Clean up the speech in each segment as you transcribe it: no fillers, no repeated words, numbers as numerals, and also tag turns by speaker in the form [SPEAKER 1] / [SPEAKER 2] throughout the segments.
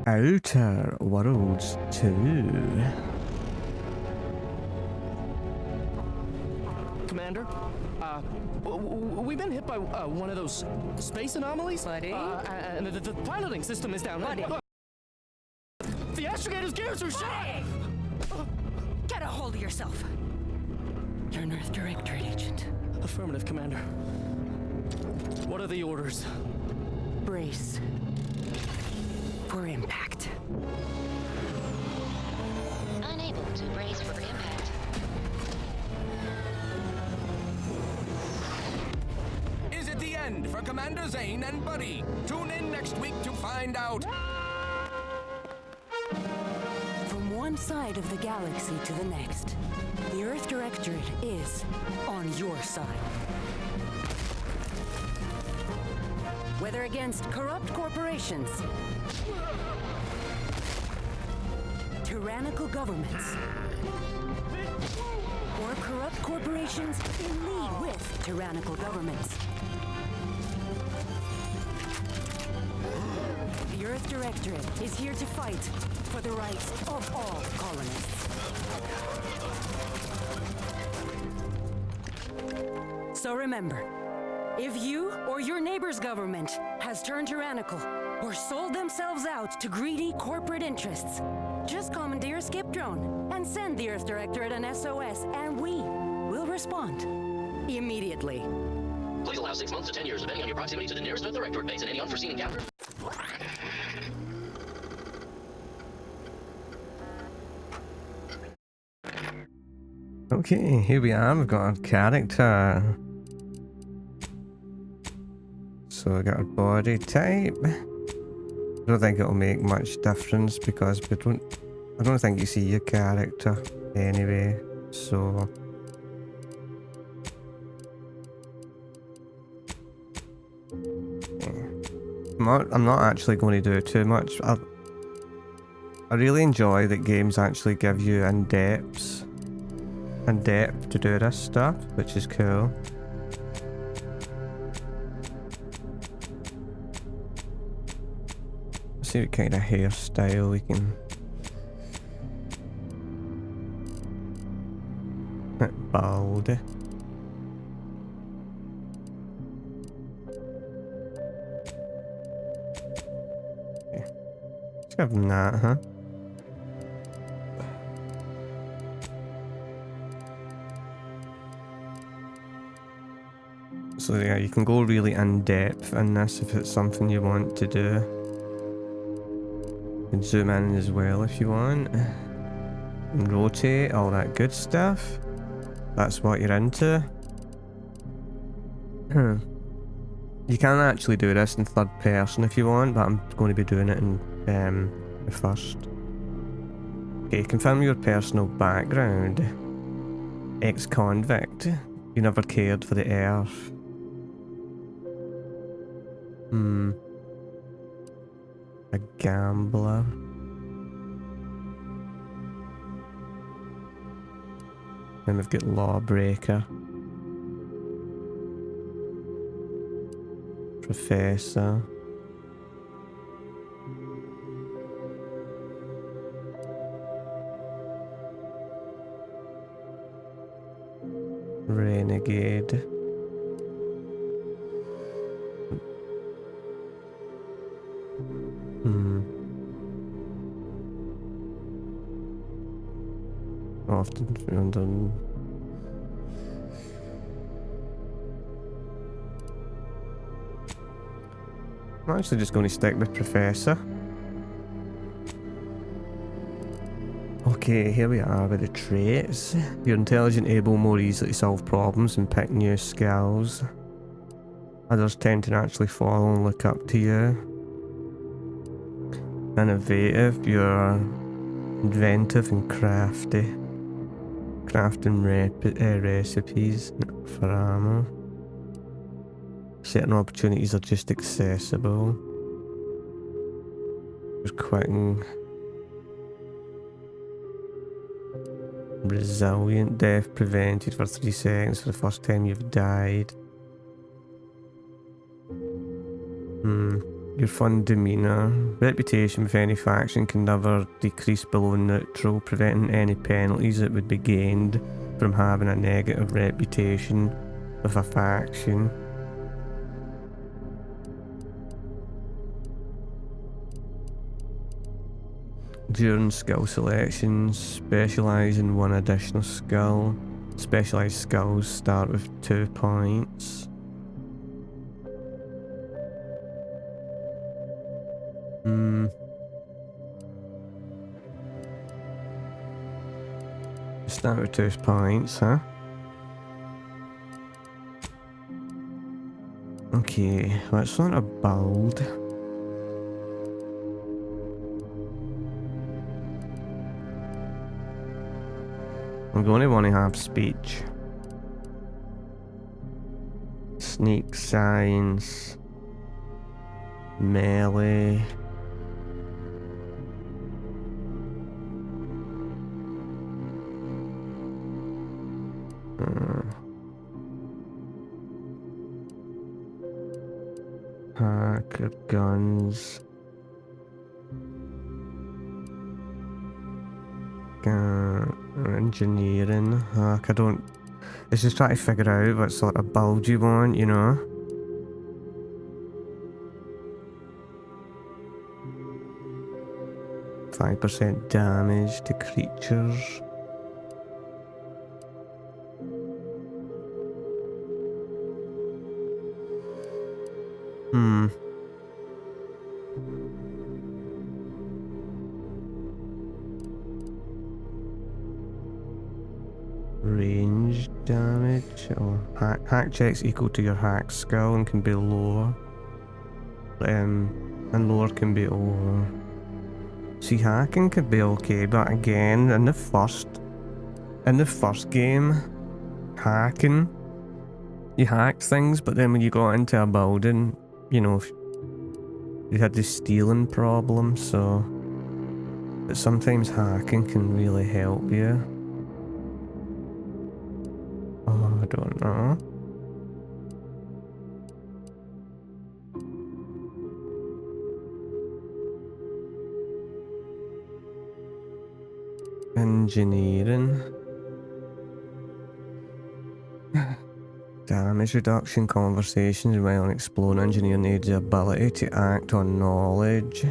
[SPEAKER 1] Outer Worlds 2.
[SPEAKER 2] Commander, we've been hit by one of those space anomalies.
[SPEAKER 3] Buddy?
[SPEAKER 2] And the piloting system is down.
[SPEAKER 3] Buddy?
[SPEAKER 2] The astrogator's gears are shot!
[SPEAKER 3] Get a hold of yourself. You're an Earth Directorate agent.
[SPEAKER 2] Affirmative, Commander. What are the orders?
[SPEAKER 3] Brace for impact.
[SPEAKER 4] Unable to brace for impact.
[SPEAKER 5] Is it the end for Commander Zane and Buddy? Tune in next week to find out.
[SPEAKER 3] From one side of the galaxy to the next, the Earth Directorate is on your side. Whether against corrupt corporations, tyrannical governments, or corrupt corporations in league with tyrannical governments, the Earth Directorate is here to fight for the rights of all colonists. So remember, if you or your neighbor's government has turned tyrannical or sold themselves out to greedy corporate interests, just commandeer a skip drone and send the Earth Directorate an SOS, and we will respond immediately.
[SPEAKER 6] Please allow 6 months to 10 years, depending on your proximity to the nearest Earth Directorate base and any unforeseen encounter.
[SPEAKER 1] Okay, here we are. We've got our character. So we got our body type. I don't think it'll make much difference because I don't think you see your character anyway. So I'm not actually going to do too much. I really enjoy that games actually give you in-depth to do this stuff, which is cool. Let's see what kind of hairstyle we can. Bald. Okay. Let's give him that, huh? So yeah, you can go really in-depth in this if it's something you want to do. You can zoom in as well if you want. And rotate, all that good stuff. That's what you're into. You can actually do this in third person if you want, but I'm going to be doing it in the first. Okay, confirm your personal background. Ex-convict. You never cared for the Earth. A gambler. Then we've got lawbreaker. Professor. Renegade. Often found on. I'm actually just going to stick with Professor. Okay, here we are with the traits. You're intelligent, able, more easily to solve problems and pick new skills. Others tend to naturally follow and look up to you. Innovative, you're inventive and crafty. Crafting recipes for ammo. Certain opportunities are just accessible. You're quitting. Resilient, death prevented for 3 seconds for the first time you've died. Your fun demeanour. Reputation with any faction can never decrease below neutral, preventing any penalties that would be gained from having a negative reputation with a faction. During skill selections, specialise in one additional skill. Specialised skills start with 2 points. Start with 2 points, huh? Okay, let's want a build. I'm going to want to have speech. Sneak science. Melee. Hacker guns. Engineering. Hack, I don't. It's just trying to figure out what sort of build you want, you know? %5 damage to creatures. Range damage or hack checks equal to your hack skill and can be lower. And lower can be over. See, hacking could be okay, but again, in the first game, hacking, you hacked things, but then when you got into a building, you know, you had this stealing problem, so. But sometimes hacking can really help you. Oh, I don't know. Engineering. Damage reduction conversations while exploring. Engineering needs the ability to act on knowledge.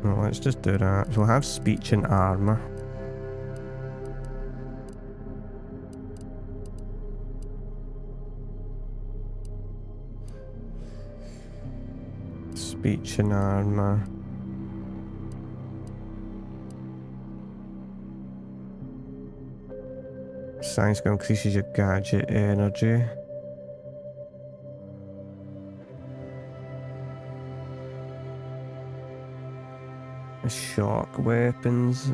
[SPEAKER 1] Well, let's just do that. So we'll have speech and armor. Speech and armor. Science skill increases your gadget energy. Shock weapons.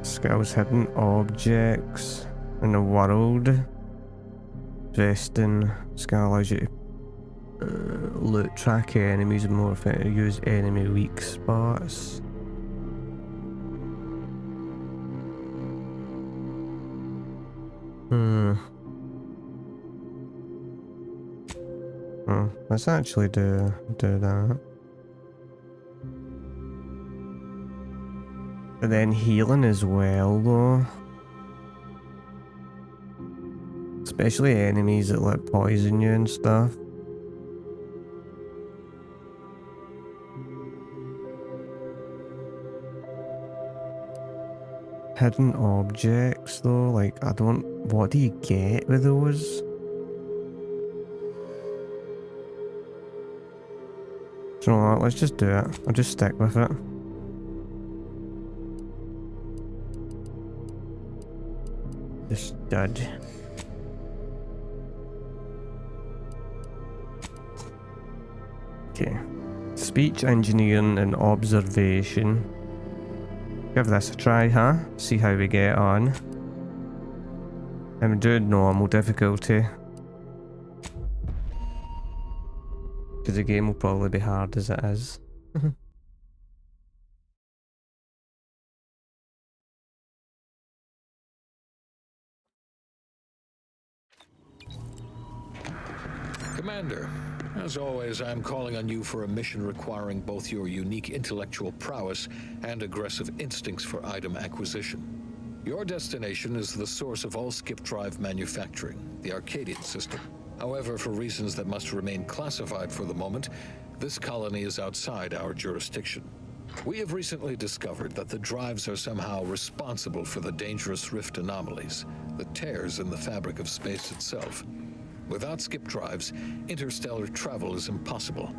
[SPEAKER 1] Skills hidden objects in the world. Vesting skill allows you to loot, track enemies, and more effectively use enemy weak spots. Oh, let's actually do that. But then healing as well, though. Especially enemies that like poison you and stuff. Hidden objects though, like what do you get with those? So let's just do it. I'll just stick with it. The stud. Okay. Speech, engineering, and observation. Give this a try, huh? See how we get on. I'm doing normal difficulty. Because the game will probably be hard as it is.
[SPEAKER 7] Commander, as always, I'm calling on you for a mission requiring both your unique intellectual prowess and aggressive instincts for item acquisition. Your destination is the source of all skip drive manufacturing, the Arcadian system. However, for reasons that must remain classified for the moment, this colony is outside our jurisdiction. We have recently discovered that the drives are somehow responsible for the dangerous rift anomalies, the tears in the fabric of space itself. Without skip drives, interstellar travel is impossible.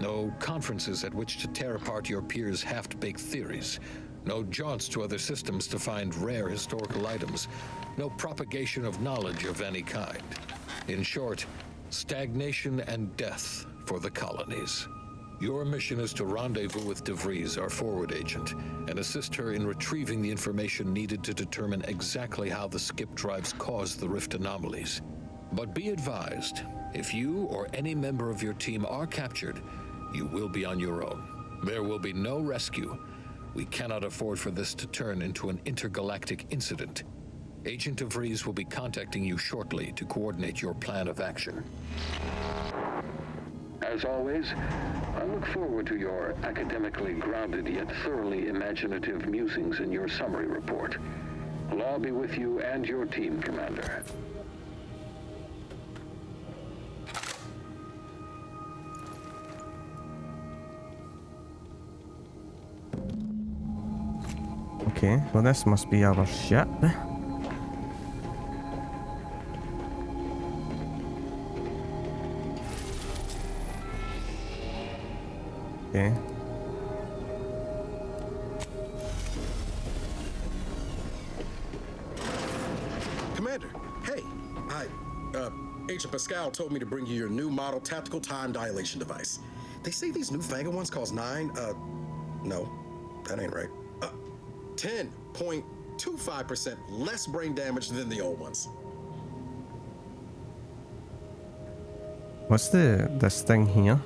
[SPEAKER 7] No conferences at which to tear apart your peers' half-baked theories. No jaunts to other systems to find rare historical items. No propagation of knowledge of any kind. In short, stagnation and death for the colonies. Your mission is to rendezvous with DeVries, our forward agent, and assist her in retrieving the information needed to determine exactly how the skip drives caused the rift anomalies. But be advised, if you or any member of your team are captured, you will be on your own. There will be no rescue. We cannot afford for this to turn into an intergalactic incident. Agent DeVries will be contacting you shortly to coordinate your plan of action.
[SPEAKER 8] As always, I look forward to your academically grounded yet thoroughly imaginative musings in your summary report. Allah be with you and your team, Commander.
[SPEAKER 1] Okay, well this must be our ship. Okay.
[SPEAKER 9] Commander, hey, Agent Pascal told me to bring you your new model tactical time dilation device. They say these newfangled ones cause no, that ain't right. 10.25% less brain damage than the old ones.
[SPEAKER 1] What's this thing here?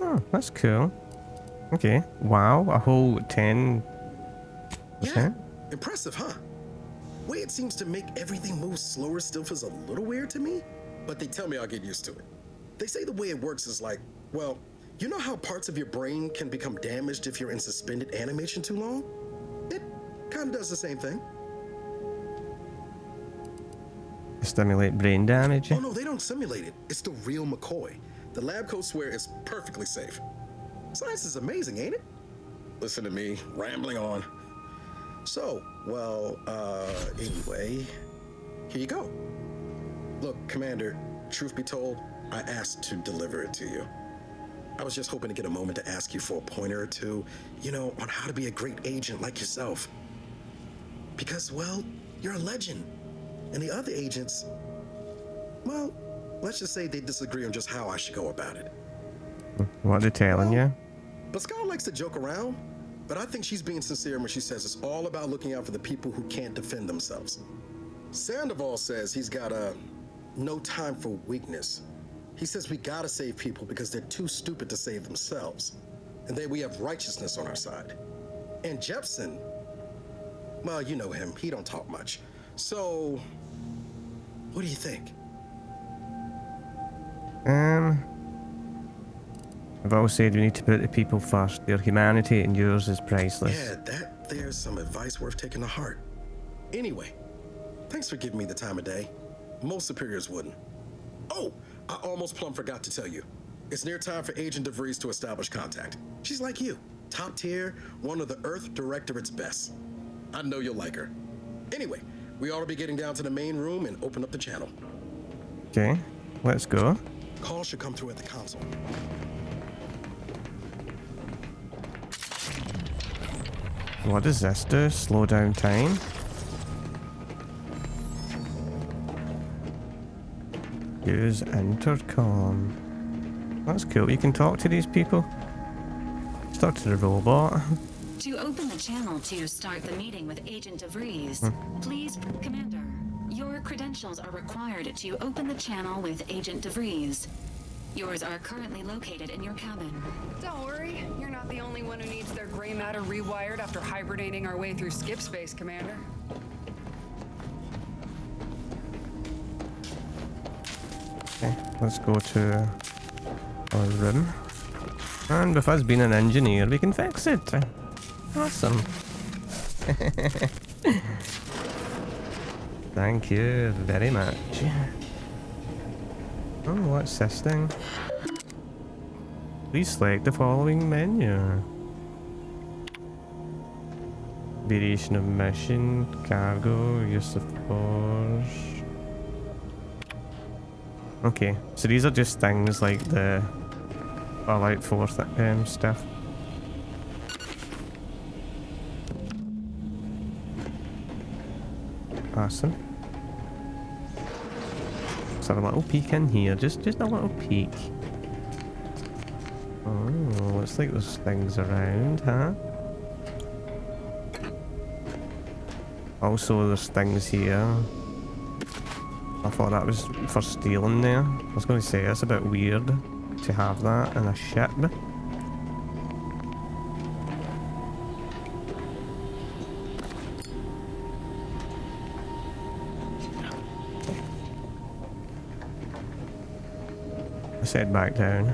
[SPEAKER 1] Oh, that's cool. Okay. Wow, a whole 10%?
[SPEAKER 9] Yeah, impressive, huh? Way it seems to make everything move slower still feels a little weird to me, but they tell me I'll get used to it. They say the way it works is like, well, you know how parts of your brain can become damaged if you're in suspended animation too long? It kind of does the same thing.
[SPEAKER 1] Stimulate brain damage?
[SPEAKER 9] Oh no, they don't simulate it. It's the real McCoy. The lab coats swear it's perfectly safe. Science is amazing, ain't it? Listen to me, rambling on. So, well, anyway, here you go. Look, Commander, truth be told, I asked to deliver it to you. I was just hoping to get a moment to ask you for a pointer or two, you know, on how to be a great agent like yourself. Because, well, you're a legend. And the other agents, well, let's just say they disagree on just how I should go about it.
[SPEAKER 1] What are they telling you?
[SPEAKER 9] Pascal likes to joke around, but I think she's being sincere when she says it's all about looking out for the people who can't defend themselves. Sandoval says he's got no time for weakness. He says we gotta save people because they're too stupid to save themselves. And then we have righteousness on our side. And Jepson, well, you know him, he don't talk much. So, what do you think?
[SPEAKER 1] I've always said we need to put the people first. Their humanity and yours is priceless.
[SPEAKER 9] Yeah, there's some advice worth taking to heart. Anyway, thanks for giving me the time of day. Most superiors wouldn't. Oh, I almost plumb forgot to tell you. It's near time for Agent DeVries to establish contact. She's like you, top tier, one of the Earth Directorate's best. I know you'll like her. Anyway, we ought to be getting down to the main room and open up the channel.
[SPEAKER 1] Okay, let's go.
[SPEAKER 9] Call should come through at the console.
[SPEAKER 1] What does this do? Slow down time? Use intercom. That's cool. You can talk to these people. Let's talk to the robot.
[SPEAKER 10] To open the channel to start the meeting with Agent DeVries, please, Commander, your credentials are required to open the channel with Agent DeVries. Yours are currently located in your cabin.
[SPEAKER 11] Don't worry, you're not the only one who needs their gray matter rewired after hibernating our way through skip space, Commander.
[SPEAKER 1] Okay, let's go to our room. And with us being an engineer, we can fix it. Awesome. Thank you very much. Oh, what's this thing? Please select the following menu. Variation of mission, cargo, use of force. Okay, so these are just things like the Fallout 4 stuff. Awesome. Let's have a little peek in here, just a little peek. Oh, looks like there's things around, huh? Also, there's things here. I thought that was for stealing there. I was going to say, it's a bit weird to have that in a ship. Let's head back down.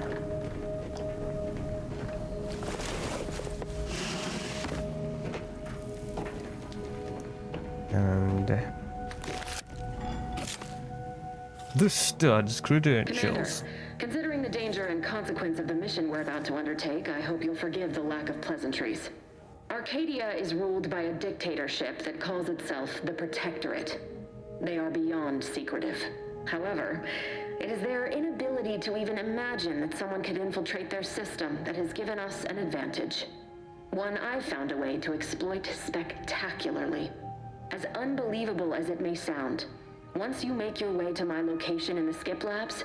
[SPEAKER 1] And the stud's credentials.
[SPEAKER 12] Commander, considering the danger and consequence of the mission we're about to undertake, I hope you'll forgive the lack of pleasantries. Arcadia is ruled by a dictatorship that calls itself the Protectorate. They are beyond secretive. However, it is their inability to even imagine that someone could infiltrate their system that has given us an advantage. One I've found a way to exploit spectacularly. As unbelievable as it may sound, once you make your way to my location in the skip labs,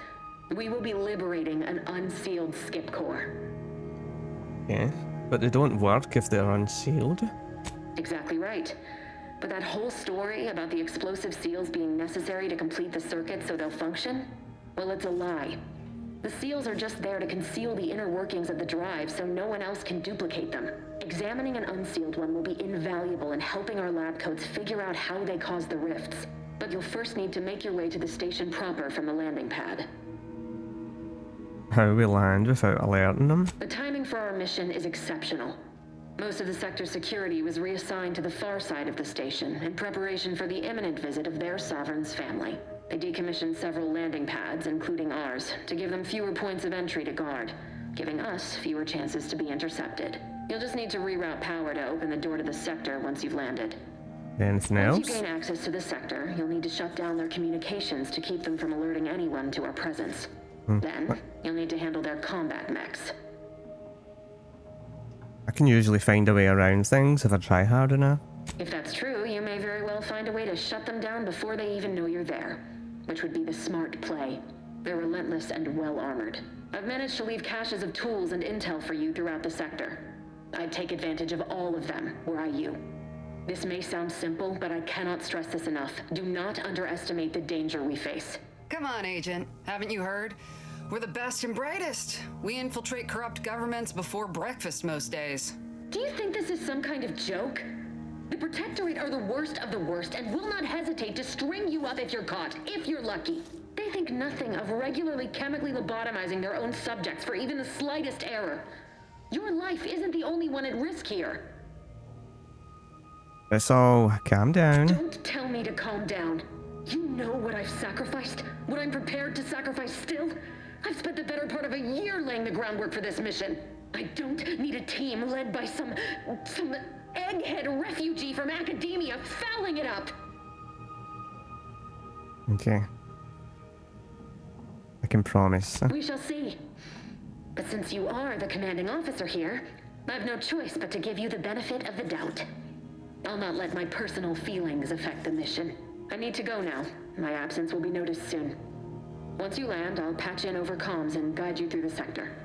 [SPEAKER 12] we will be liberating an unsealed skip core.
[SPEAKER 1] Yeah, but they don't work if they're unsealed.
[SPEAKER 12] Exactly right. But that whole story about the explosive seals being necessary to complete the circuit so they'll function? Well, it's a lie. The seals are just there to conceal the inner workings of the drive so no one else can duplicate them. Examining an unsealed one will be invaluable in helping our lab coats figure out how they cause the rifts. But you'll first need to make your way to the station proper from the landing pad.
[SPEAKER 1] How we land without alerting them?
[SPEAKER 12] The timing for our mission is exceptional. Most of the sector's security was reassigned to the far side of the station in preparation for the imminent visit of their sovereign's family. They decommissioned several landing pads, including ours, to give them fewer points of entry to guard, giving us fewer chances to be intercepted. You'll just need to reroute power to open the door to the sector once you've landed.
[SPEAKER 1] Anything else?
[SPEAKER 12] Once you gain access to the sector, you'll need to shut down their communications to keep them from alerting anyone to our presence. Then, you'll need to handle their combat mechs.
[SPEAKER 1] I can usually find a way around things if I try hard enough.
[SPEAKER 12] If that's true, you may very well find a way to shut them down before they even know you're there, which would be the smart play. They're relentless and well-armored. I've managed to leave caches of tools and intel for you throughout the sector. I'd take advantage of all of them, were I you. This may sound simple, but I cannot stress this enough. Do not underestimate the danger we face.
[SPEAKER 11] Come on, Agent. Haven't you heard? We're the best and brightest. We infiltrate corrupt governments before breakfast most days.
[SPEAKER 12] Do you think this is some kind of joke? The Protectorate are the worst of the worst and will not hesitate to string you up if you're caught, if you're lucky. They think nothing of regularly chemically lobotomizing their own subjects for even the slightest error. Your life isn't the only one at risk here.
[SPEAKER 1] Let's all calm down.
[SPEAKER 12] Don't tell me to calm down. You know what I've sacrificed? What I'm prepared to sacrifice still? I've spent the better part of a year laying the groundwork for this mission. I don't need a team led by some egghead refugee from academia fouling it up.
[SPEAKER 1] Okay. I can promise.
[SPEAKER 12] We shall see. But since you are the commanding officer here, I've no choice but to give you the benefit of the doubt. I'll not let my personal feelings affect the mission. I need to go now. My absence will be noticed soon. Once you land, I'll patch in over comms and guide you through the sector.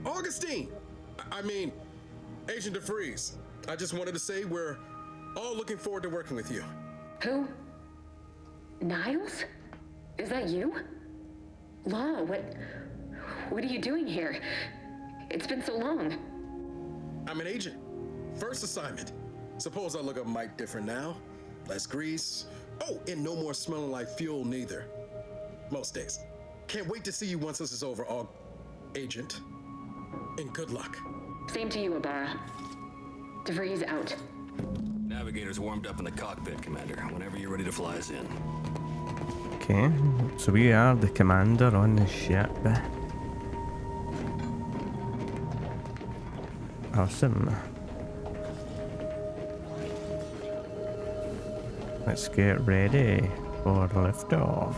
[SPEAKER 9] Augustine! Agent DeVries. I just wanted to say we're all looking forward to working with you.
[SPEAKER 12] Who? Niles? Is that you? Law, what are you doing here? It's been so long.
[SPEAKER 9] I'm an agent. First assignment. Suppose I look a mite different now. Less grease. Oh, and no more smelling like fuel neither. Most days. Can't wait to see you once this is over, Agent. And good luck.
[SPEAKER 12] Same to you, Ibarra. DeVries out.
[SPEAKER 5] Navigator's warmed up in the cockpit, Commander. Whenever you're ready to fly us in.
[SPEAKER 1] Okay, so we are the commander on the ship. Awesome. Let's get ready for liftoff.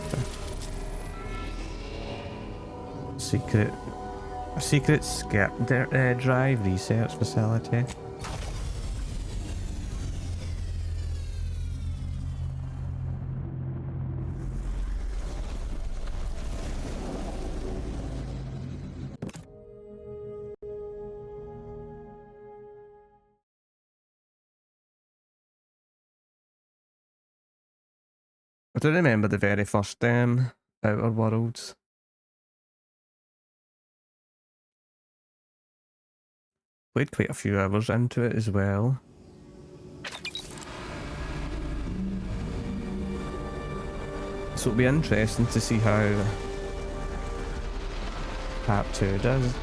[SPEAKER 1] Secret skip drive research facility. I don't remember the very first Outer Worlds. Played quite a few hours into it as well. So it'll be interesting to see how Part 2 does.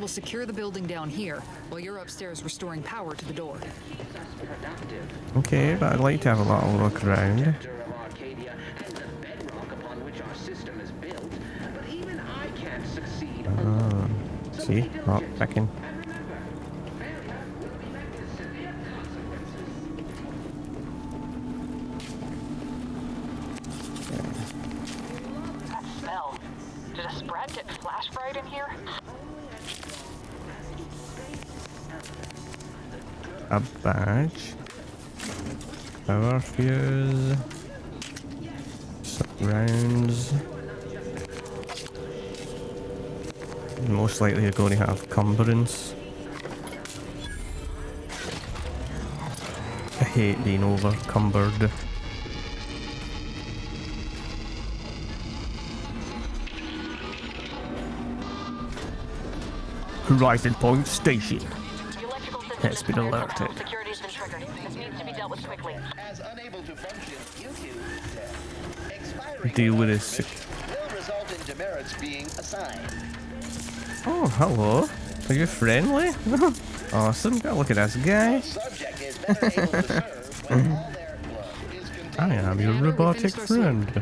[SPEAKER 11] Secure the building down here while you're upstairs restoring power to the door.
[SPEAKER 1] Okay, but I'd like to have a little look around. See? Oh, picking.
[SPEAKER 13] That smell. Did a Sprat get flash fried in here?
[SPEAKER 1] A badge, power fuse, some rounds. Most likely you're going to have cumbrance. I hate being over cumbered. Horizon Point Station has been alerted.
[SPEAKER 13] Security's been triggered. This needs to be dealt with quickly.
[SPEAKER 14] As unable to function due to expiring
[SPEAKER 1] deal with this.
[SPEAKER 14] will result in demerits being assigned.
[SPEAKER 1] Oh, hello. Are you friendly? Awesome. Gotta look at this guy.
[SPEAKER 14] Subject is better able to serve when all their blood is contained.
[SPEAKER 1] I am your robotic friend.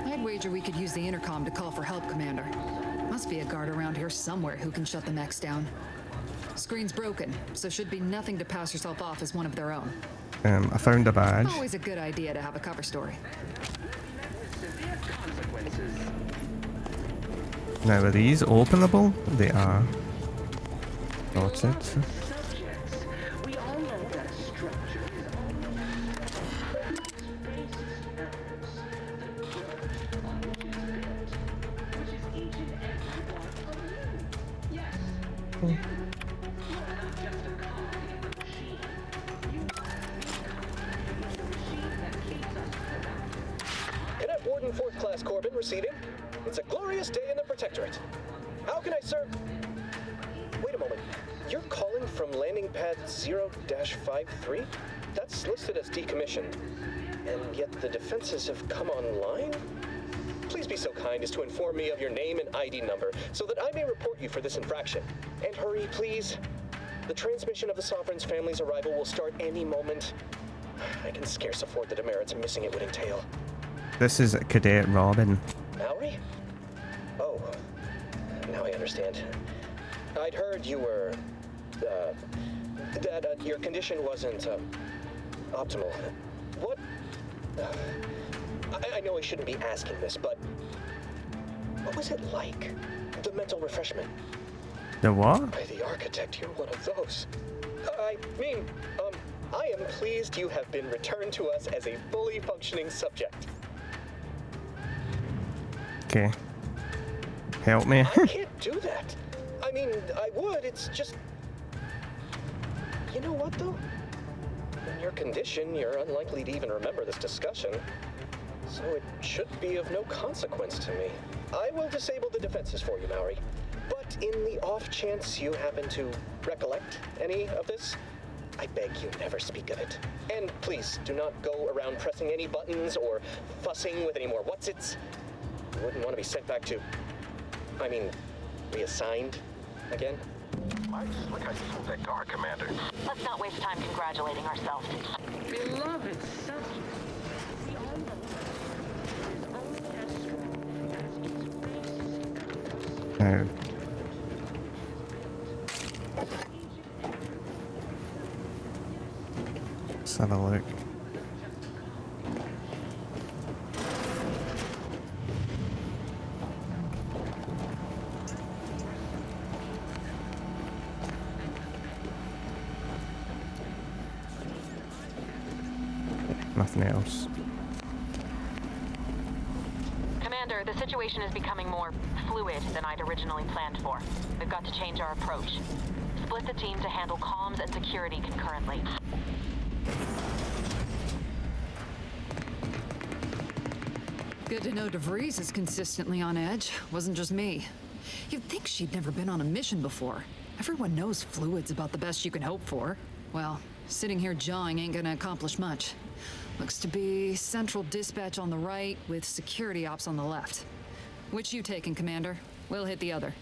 [SPEAKER 11] I'd wager we could use the intercom to call for help, Commander. Must be a guard around here somewhere who can shut the mechs down. Screen's broken, so should be nothing to pass yourself off as one of their own.
[SPEAKER 1] I found a badge.
[SPEAKER 11] Always a good idea to have a cover story.
[SPEAKER 1] Now are these openable? They are. Got it.
[SPEAKER 15] Cadet Warden 4th Class Corbin receiving. It's a glorious day in the Protectorate. How can I serve? Wait a moment. You're calling from landing pad 0-53? That's listed as decommissioned. And yet the defenses have come online? Please be so kind as to inform me of your name and ID number so that I may report you for this infraction. And hurry, please. The transmission of the Sovereign's family's arrival will start any moment. I can scarce afford the demerits missing it would entail.
[SPEAKER 1] This is Cadet Robin.
[SPEAKER 15] Mallory? Oh, now I understand. I'd heard you were that your condition wasn't, optimal. What? I know I shouldn't be asking this, but what was it like? The mental refreshment?
[SPEAKER 1] The what?
[SPEAKER 15] By the architect, you're one of those. I mean, I am pleased you have been returned to us as a fully functioning subject.
[SPEAKER 1] Okay. Help me.
[SPEAKER 15] I can't do that. I mean, I would, it's just... You know what, though? In your condition, you're unlikely to even remember this discussion. So it should be of no consequence to me. I will disable the defenses for you, Maori. But in the off chance you happen to recollect any of this, I beg you never speak of it. And please, do not go around pressing any buttons or fussing with any more whatsits. You wouldn't want to be sent back to... I mean, reassigned again?
[SPEAKER 8] Might just look how you fooled that guard, Commander.
[SPEAKER 13] Let's not waste time congratulating ourselves.
[SPEAKER 12] Beloved son.
[SPEAKER 1] No. Let's have a look. Nothing else.
[SPEAKER 13] Commander, the situation is becoming more fluid than I'd originally planned for. We've got to change our approach. Split the team to handle comms and security concurrently.
[SPEAKER 11] Good to know DeVries is consistently on edge. Wasn't just me. You'd think she'd never been on a mission before. Everyone knows fluid's about the best you can hope for. Well, sitting here jawing ain't gonna accomplish much. Looks to be central dispatch on the right with security ops on the left. Which you taking, Commander? We'll hit the other.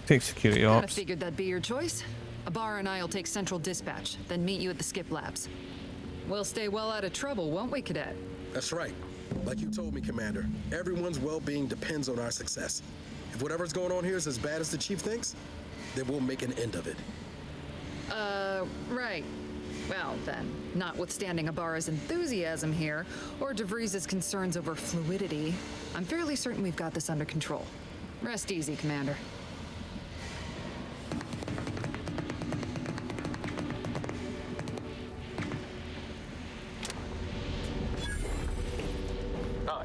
[SPEAKER 1] Take security
[SPEAKER 11] Kinda
[SPEAKER 1] ops.
[SPEAKER 11] figured that'd be your choice. Ibarra and I'll take central dispatch, then meet you at the skip labs. We'll stay well out of trouble, won't we, Cadet?
[SPEAKER 9] That's right. Like you told me, Commander, everyone's well-being depends on our success. If whatever's going on here is as bad as the Chief thinks, then we'll make an end of it.
[SPEAKER 11] Right. Well, then, notwithstanding Ibarra's enthusiasm here, or DeVries' concerns over fluidity, I'm fairly certain we've got this under control. Rest easy, Commander.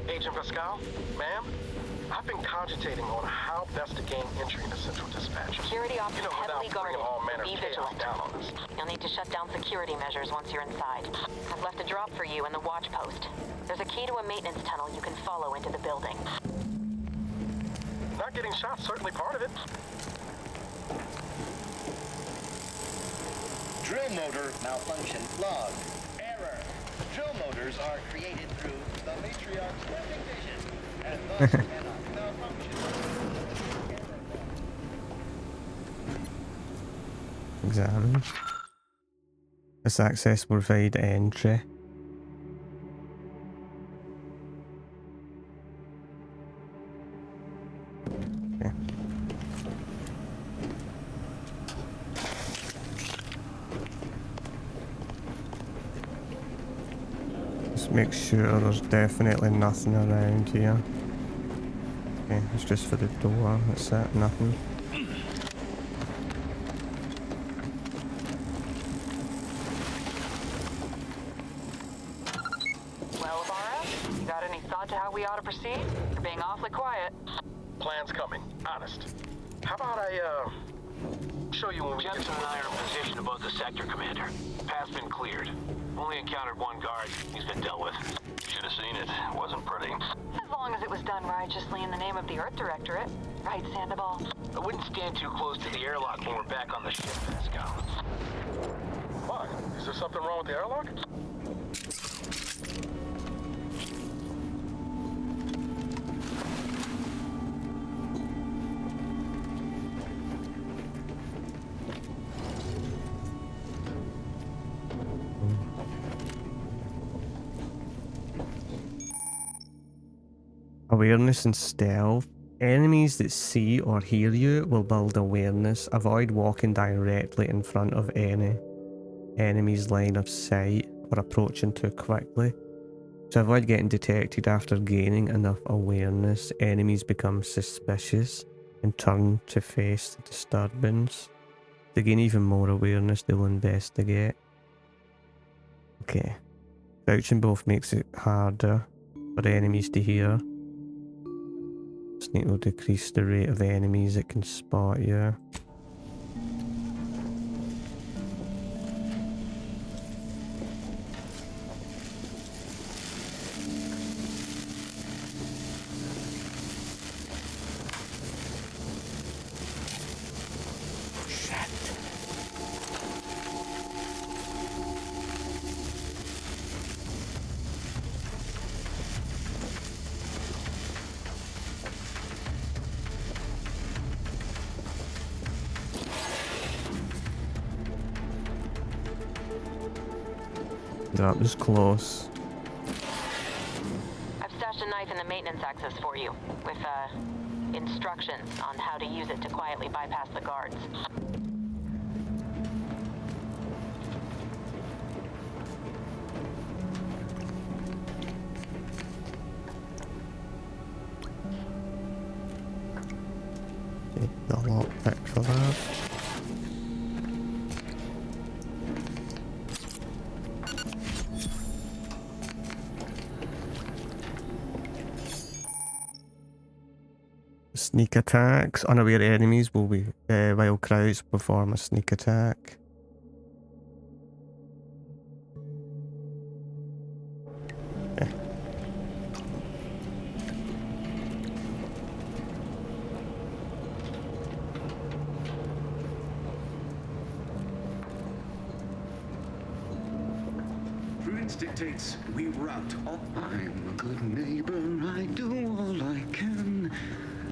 [SPEAKER 16] Agent Pascal, ma'am, I've been cogitating on how best to gain entry into Central Dispatch.
[SPEAKER 13] Security ops is heavily guarded.
[SPEAKER 16] All manner
[SPEAKER 13] Be
[SPEAKER 16] of chaos
[SPEAKER 13] vigilant.
[SPEAKER 16] down on us.
[SPEAKER 13] You'll need to shut down security measures once you're inside. I've left a drop for you in the watch post. There's a key to a maintenance tunnel you can follow into the building.
[SPEAKER 16] Not getting shot, certainly part of it.
[SPEAKER 14] Drill motor malfunction logged. Error. Drill motors are created through the matriarch's working vision, and thus cannot malfunction.
[SPEAKER 1] Examine. This access will provide entry. Okay. Just make sure there's definitely nothing around here. Okay, it's just for the door, that's it, nothing.
[SPEAKER 13] Well, Ibarra, you got any thought to how we ought to proceed? You're being awfully quiet.
[SPEAKER 16] Plan's coming, honest. How about I, show you when we
[SPEAKER 17] Jensen and I are in position above the sector, Commander. Path's been cleared. Only encountered one guard. He's been dealt with. Should have seen it. Wasn't pretty.
[SPEAKER 13] As long as it was done righteously in the name of the Earth Directorate. Right, Sandoval?
[SPEAKER 17] I wouldn't stand too close to the airlock when we're back on the ship, Pascal.
[SPEAKER 16] Why? Is there something wrong with the airlock?
[SPEAKER 1] Awareness and stealth. Enemies that see or hear you will build awareness. Avoid walking directly in front of any enemy's line of sight or approaching too quickly. To avoid getting detected after gaining enough awareness, enemies become suspicious and turn to face the disturbance. To gain even more awareness, they will investigate. Okay. Crouching both makes it harder for enemies to hear. Sneak will decrease the rate of enemies that can spot you. That was close.
[SPEAKER 13] I've stashed a knife in the maintenance access for you, with, instructions on how to use it to quietly bypass the guards.
[SPEAKER 1] Take the lockpick for that. Sneak attacks. Unaware enemies will be while crouched perform a sneak attack. Okay.
[SPEAKER 18] Prudence dictates we rout all. I'm a good neighbor, I do all I can.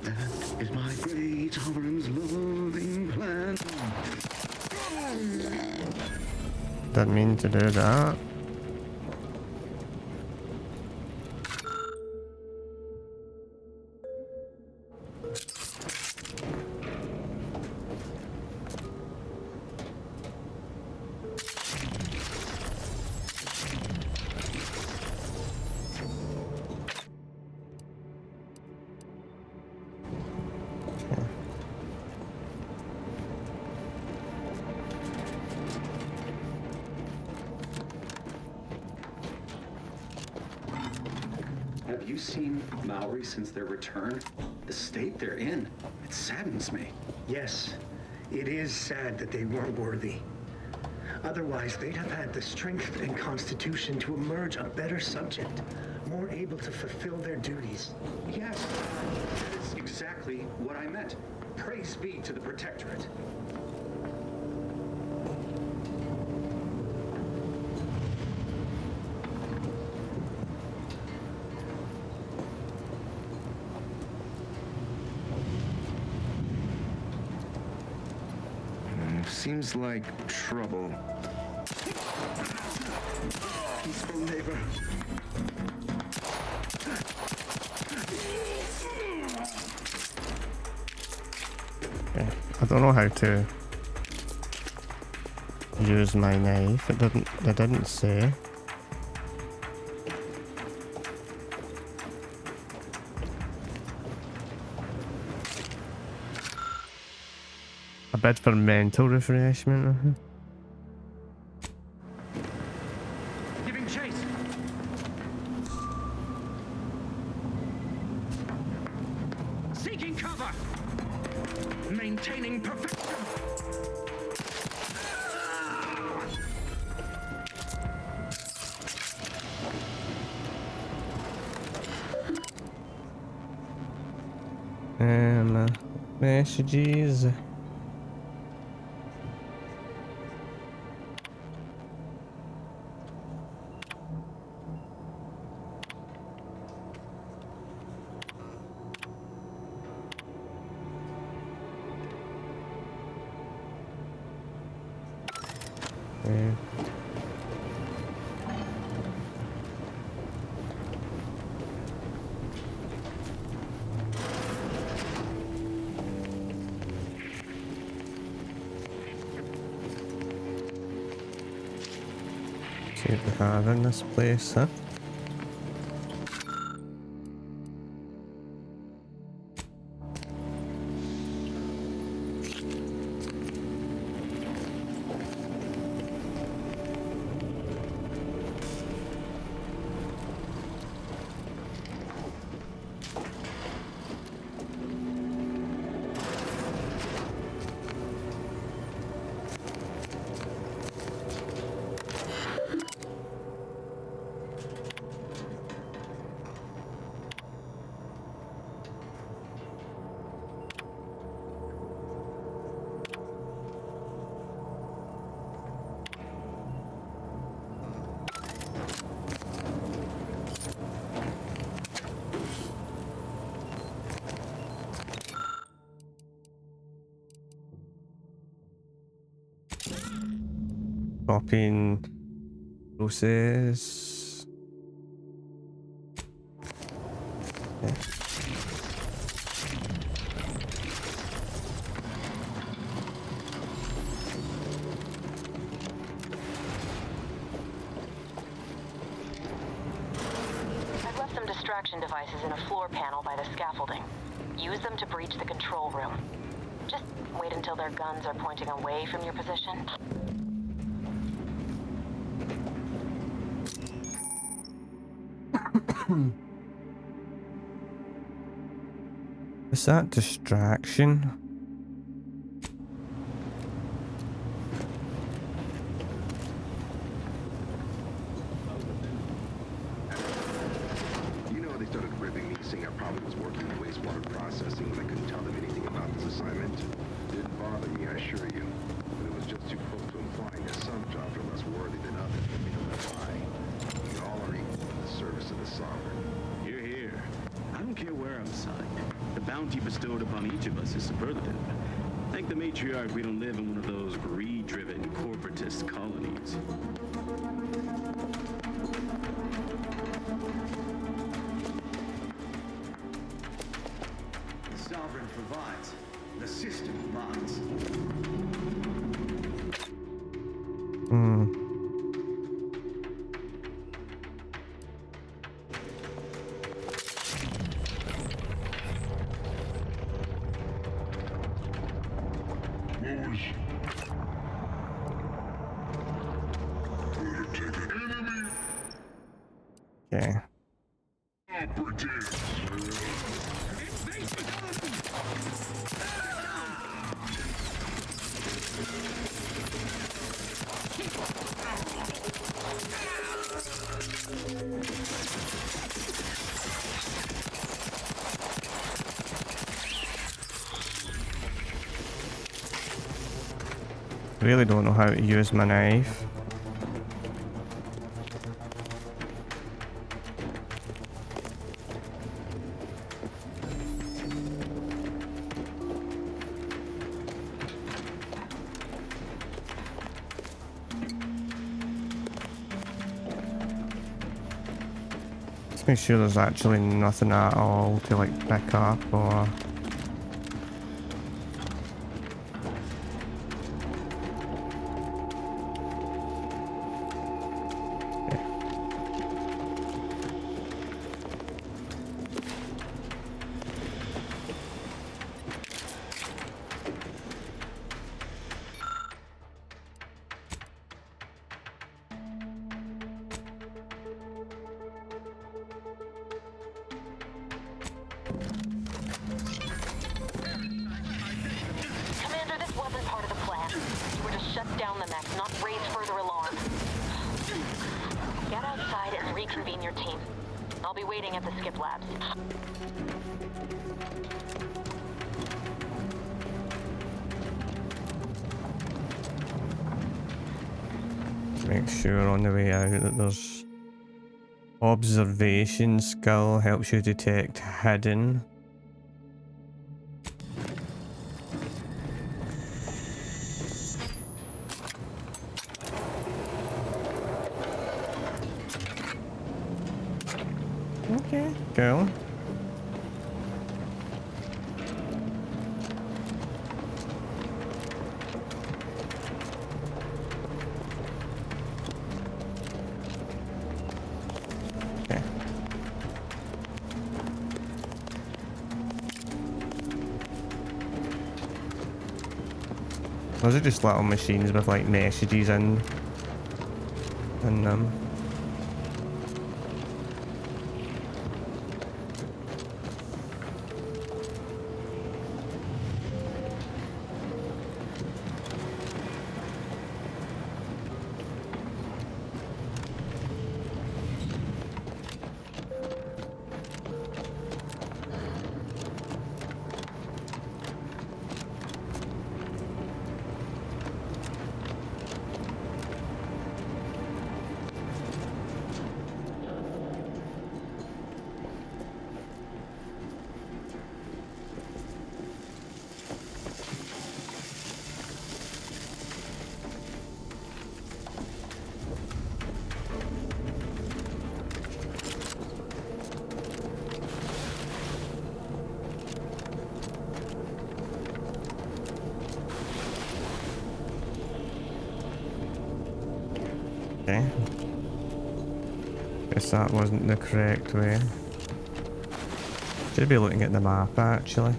[SPEAKER 18] That is my great sovereign's loving plan.
[SPEAKER 1] Didn't mean to do that.
[SPEAKER 18] Have you seen Maori since their return? The state they're in, it saddens me.
[SPEAKER 19] Yes, it is sad that they weren't worthy. Otherwise, they'd have had the strength and constitution to emerge a better subject, more able to fulfill their duties.
[SPEAKER 18] Yes, that's exactly what I meant. Praise be to the Protectorate.
[SPEAKER 19] Seems like trouble. Peaceful neighbor.
[SPEAKER 1] Okay. I don't know how to use my knife. It didn't say. A bit for mental refreshment.
[SPEAKER 19] Giving chase. Seeking cover. Maintaining perfection.
[SPEAKER 1] Messages. See what we have in this place, huh? Copying process. Yeah.
[SPEAKER 13] I've left some distraction devices in a floor panel by the scaffolding. Use them to breach the control room. Just wait until their guns are pointing away from your position.
[SPEAKER 1] Is that distraction?
[SPEAKER 20] You know, they started ripping me, saying I probably was working in wastewater processing when I couldn't tell them anything about this assignment. Didn't bother me, I assure you. But it was just too close to implying that some jobs are less worthy than others. But we know that's why. We all are equal in the service of the sovereign.
[SPEAKER 21] Hear, hear. I don't care where I'm assigned. The bounty bestowed upon each of us is superlative. Thank the matriarch we don't live in one of those greed-driven corporatist colonies.
[SPEAKER 18] The sovereign provides. The system provides.
[SPEAKER 1] Okay. Really don't know how to use my knife. Let's make sure there's actually nothing at all to like pick up or... Make sure on the way out that there's observation skill, helps you detect hidden. Okay, cool. Those are just little machines with like messages in them. Okay. Guess that wasn't the correct way. Should be looking at the map actually.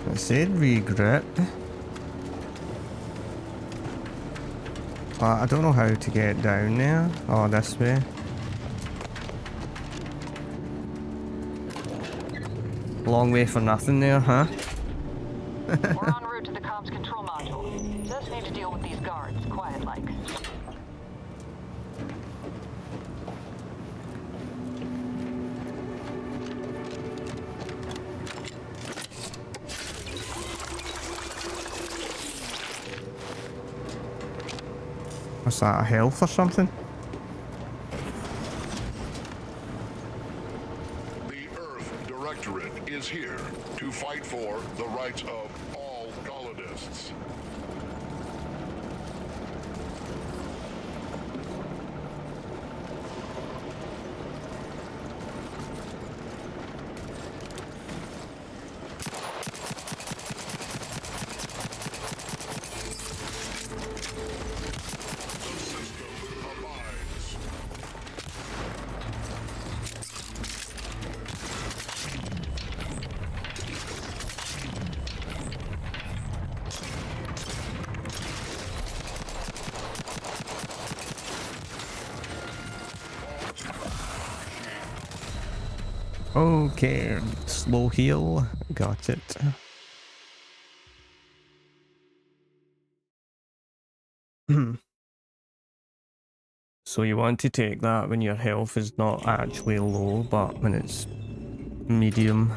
[SPEAKER 1] It said regroup. I don't know how to get down there. Oh, this way. Long way for nothing there, huh?
[SPEAKER 13] We're en route to the comms control module. Just need to deal with these guards, quiet-like.
[SPEAKER 1] What's that, a health or something?
[SPEAKER 2] The Earth Directorate is here to fight for the rights of all colonists.
[SPEAKER 1] Okay, slow heal. Got it. So you want to take that when your health is not actually low, but when it's medium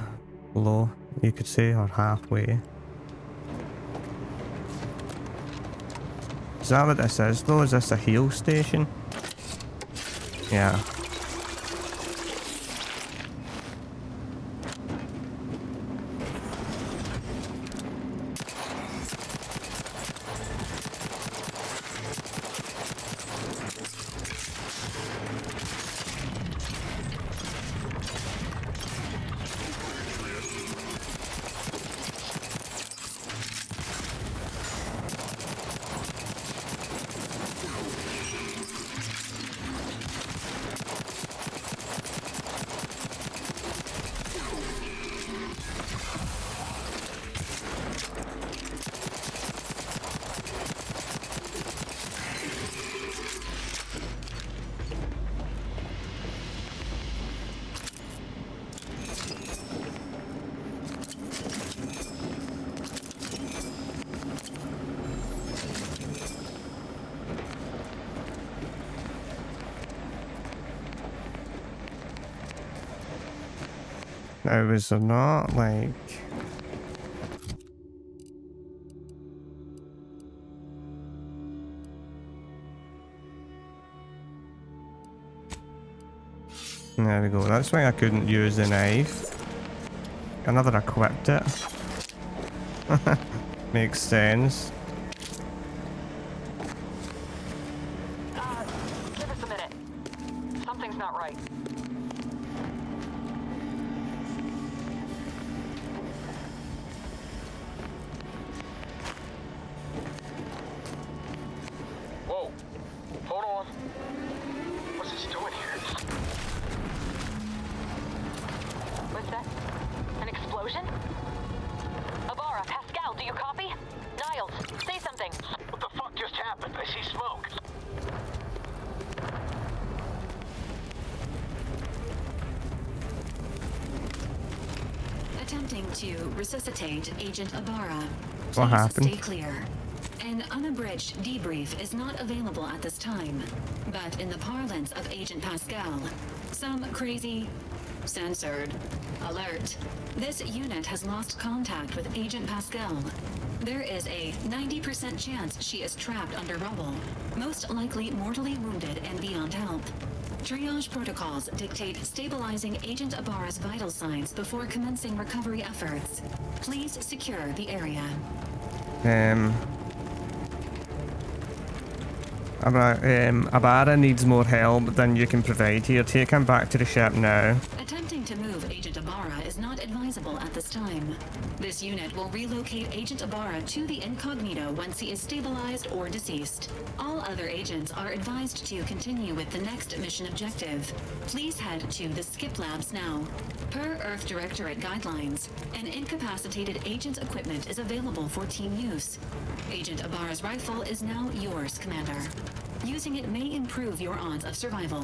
[SPEAKER 1] low, you could say, or halfway. Is that what this is though? Is this a heal station? Yeah. Now, is there not, like... There we go, that's why I couldn't use the knife. I never equipped it. Makes sense.
[SPEAKER 13] Give us a minute. Something's not right.
[SPEAKER 16] Whoa. Hold on. What's this doing here?
[SPEAKER 13] What's that? An explosion? Avara, Pascal, do you copy? Niles, say something.
[SPEAKER 17] What the fuck just happened? I see smoke.
[SPEAKER 10] Attempting to resuscitate Agent Ibarra.
[SPEAKER 1] What happened?
[SPEAKER 10] Stay clear. An unabridged debrief is not available at this time, but in the parlance of Agent Pascal, some crazy, censored, alert. This unit has lost contact with Agent Pascal. There is a 90% chance she is trapped under rubble, most likely mortally wounded and beyond help. Triage protocols dictate stabilizing Agent Ibarra's vital signs before commencing recovery efforts. Please secure the area.
[SPEAKER 1] Ibarra needs more help than you can provide here. Take him back to the ship now.
[SPEAKER 10] Attempting to move Agent Ibarra is not advisable at this time. This unit will relocate Agent Ibarra to the incognito once he is stabilized or deceased. All other agents are advised to continue with the next mission objective. Please head to the Skip Labs now. Per Earth Directorate guidelines, an incapacitated agent's equipment is available for team use. Agent Ibarra's rifle is now yours, Commander. Using it may improve your odds of survival.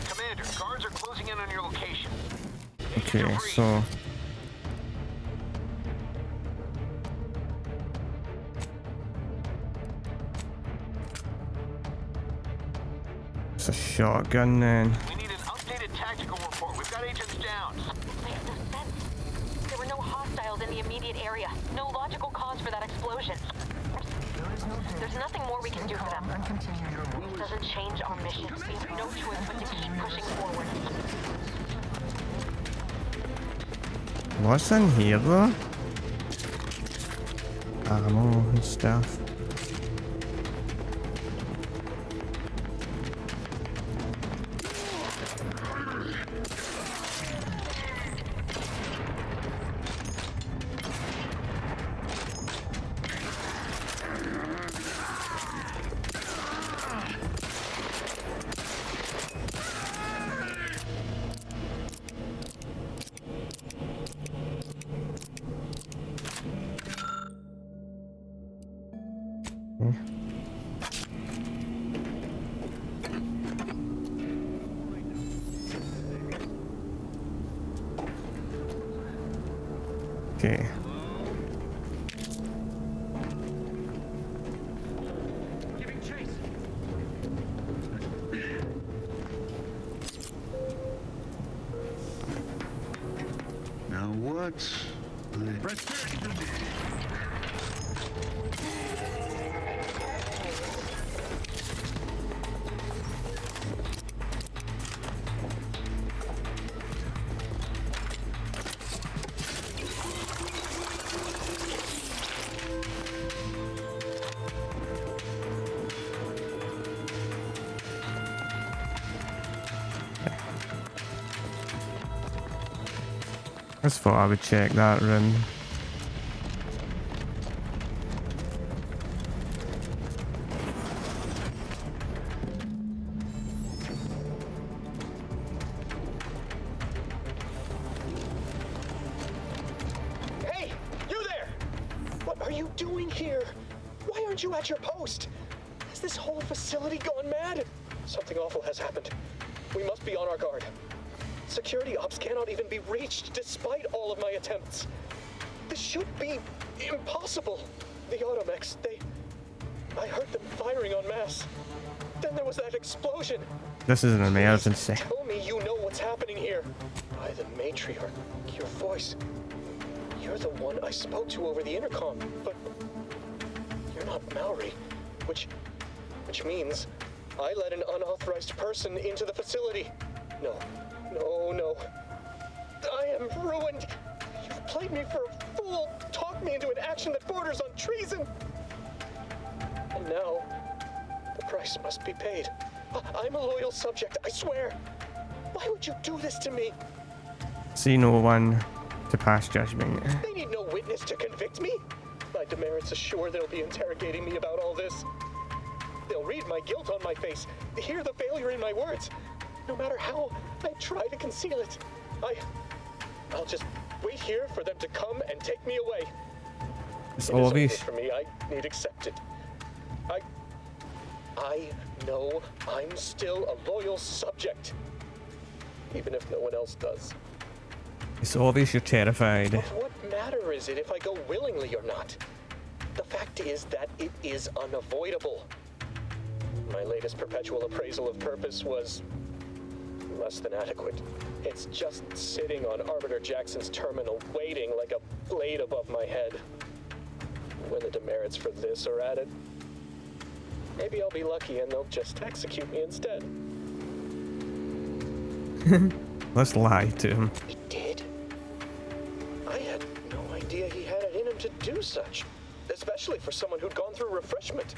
[SPEAKER 17] Commander, guards are closing in on your location.
[SPEAKER 1] Okay, so... It's a shotgun then.
[SPEAKER 17] We need an updated tactical report. We've got agents down.
[SPEAKER 13] Makes no sense. There were no hostiles in the immediate area. No logical cause for that explosion. There's nothing more we can do for them. It doesn't change our mission. We have no choice but to keep pushing forward.
[SPEAKER 1] What's in here though? Ammo and stuff. Okay.
[SPEAKER 18] Now what's
[SPEAKER 1] I just thought I would check that room.
[SPEAKER 15] Hey, you there! What are you doing here? Why aren't you at your post? Has this whole facility gone mad? Something awful has happened. We must be on our guard. Security ops cannot even be reached despite all of my attempts. This should be impossible. The automechs, I heard them firing en masse. Then there was that explosion.
[SPEAKER 1] This is an emergency.
[SPEAKER 15] Tell me you know what's happening here. By the matriarch, your voice. You're the one I spoke to over the intercom, but you're not Maori, which means I let an unauthorized person into the facility. No. I am ruined. You've played me for a fool, talked me into an action that borders on treason. And now, the price must be paid. I'm a loyal subject, I swear. Why would you do this to me?
[SPEAKER 1] See no one to pass judgment.
[SPEAKER 15] They need no witness to convict me. My demerits assure they'll be interrogating me about all this. They'll read my guilt on my face, hear the failure in my words. No matter how I try to conceal it, I'll just wait here for them to come and take me away.
[SPEAKER 1] It's
[SPEAKER 15] It is
[SPEAKER 1] obvious.
[SPEAKER 15] over for me. I need accept it. I know I'm still a loyal subject, even if no one else does.
[SPEAKER 1] It's obvious you're terrified.
[SPEAKER 15] But what matter is it if I go willingly or not? The fact is that it is unavoidable. My latest perpetual appraisal of purpose was less than adequate. It's just sitting on Arbiter Jackson's terminal, waiting like a blade above my head. When the demerits for this are added, maybe I'll be lucky and they'll just execute me instead.
[SPEAKER 1] Let's lie to him.
[SPEAKER 15] He did? I had no idea he had it in him to do such, especially for someone who'd gone through refreshment.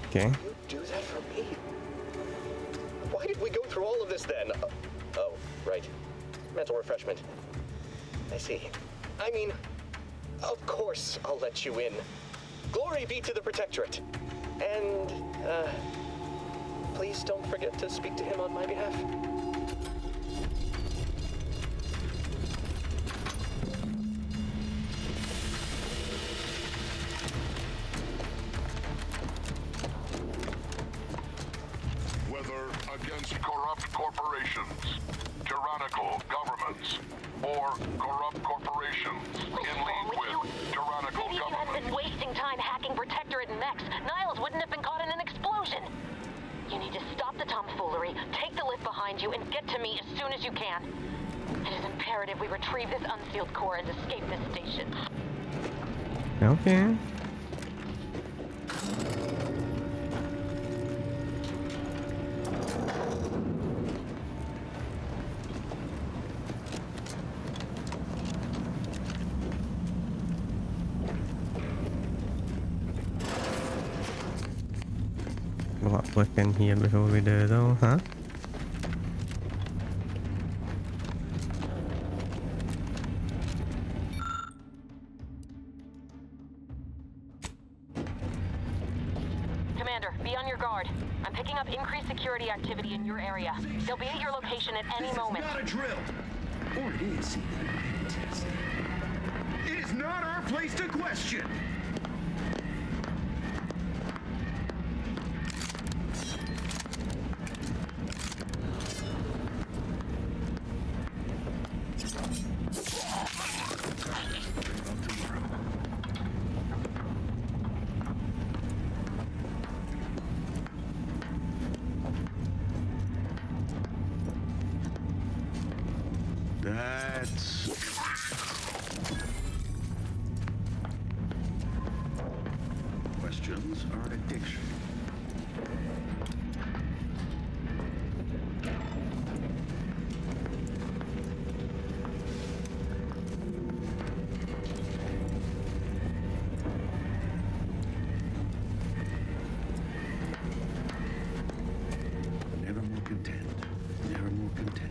[SPEAKER 1] Okay.
[SPEAKER 15] You do that for me? Why did we go through all of this then? Oh, right. Mental refreshment. I see. I mean, of course I'll let you in. Glory be to the Protectorate. And, please don't forget to speak to him on my behalf.
[SPEAKER 2] Whether against corrupt corporations, tyrannical governments, or corrupt corporations in league with tyrannical
[SPEAKER 13] Maybe if you
[SPEAKER 2] governments.
[SPEAKER 13] hadn't been wasting time hacking Protectorate and mechs, Niles wouldn't have been caught in an explosion. You need to stop the tomfoolery, take the lift behind you, and get to me as soon as you can. It is imperative we retrieve this unsealed core and escape this station.
[SPEAKER 1] Okay. We'll look in here before we do though, huh?
[SPEAKER 13] Commander, be on your guard. I'm picking up increased security activity in your area. They'll be at your location at any moment.
[SPEAKER 18] Not a drill. Or it is. It is not our place to question. That's... Questions are an addiction. Never more content. Never more content.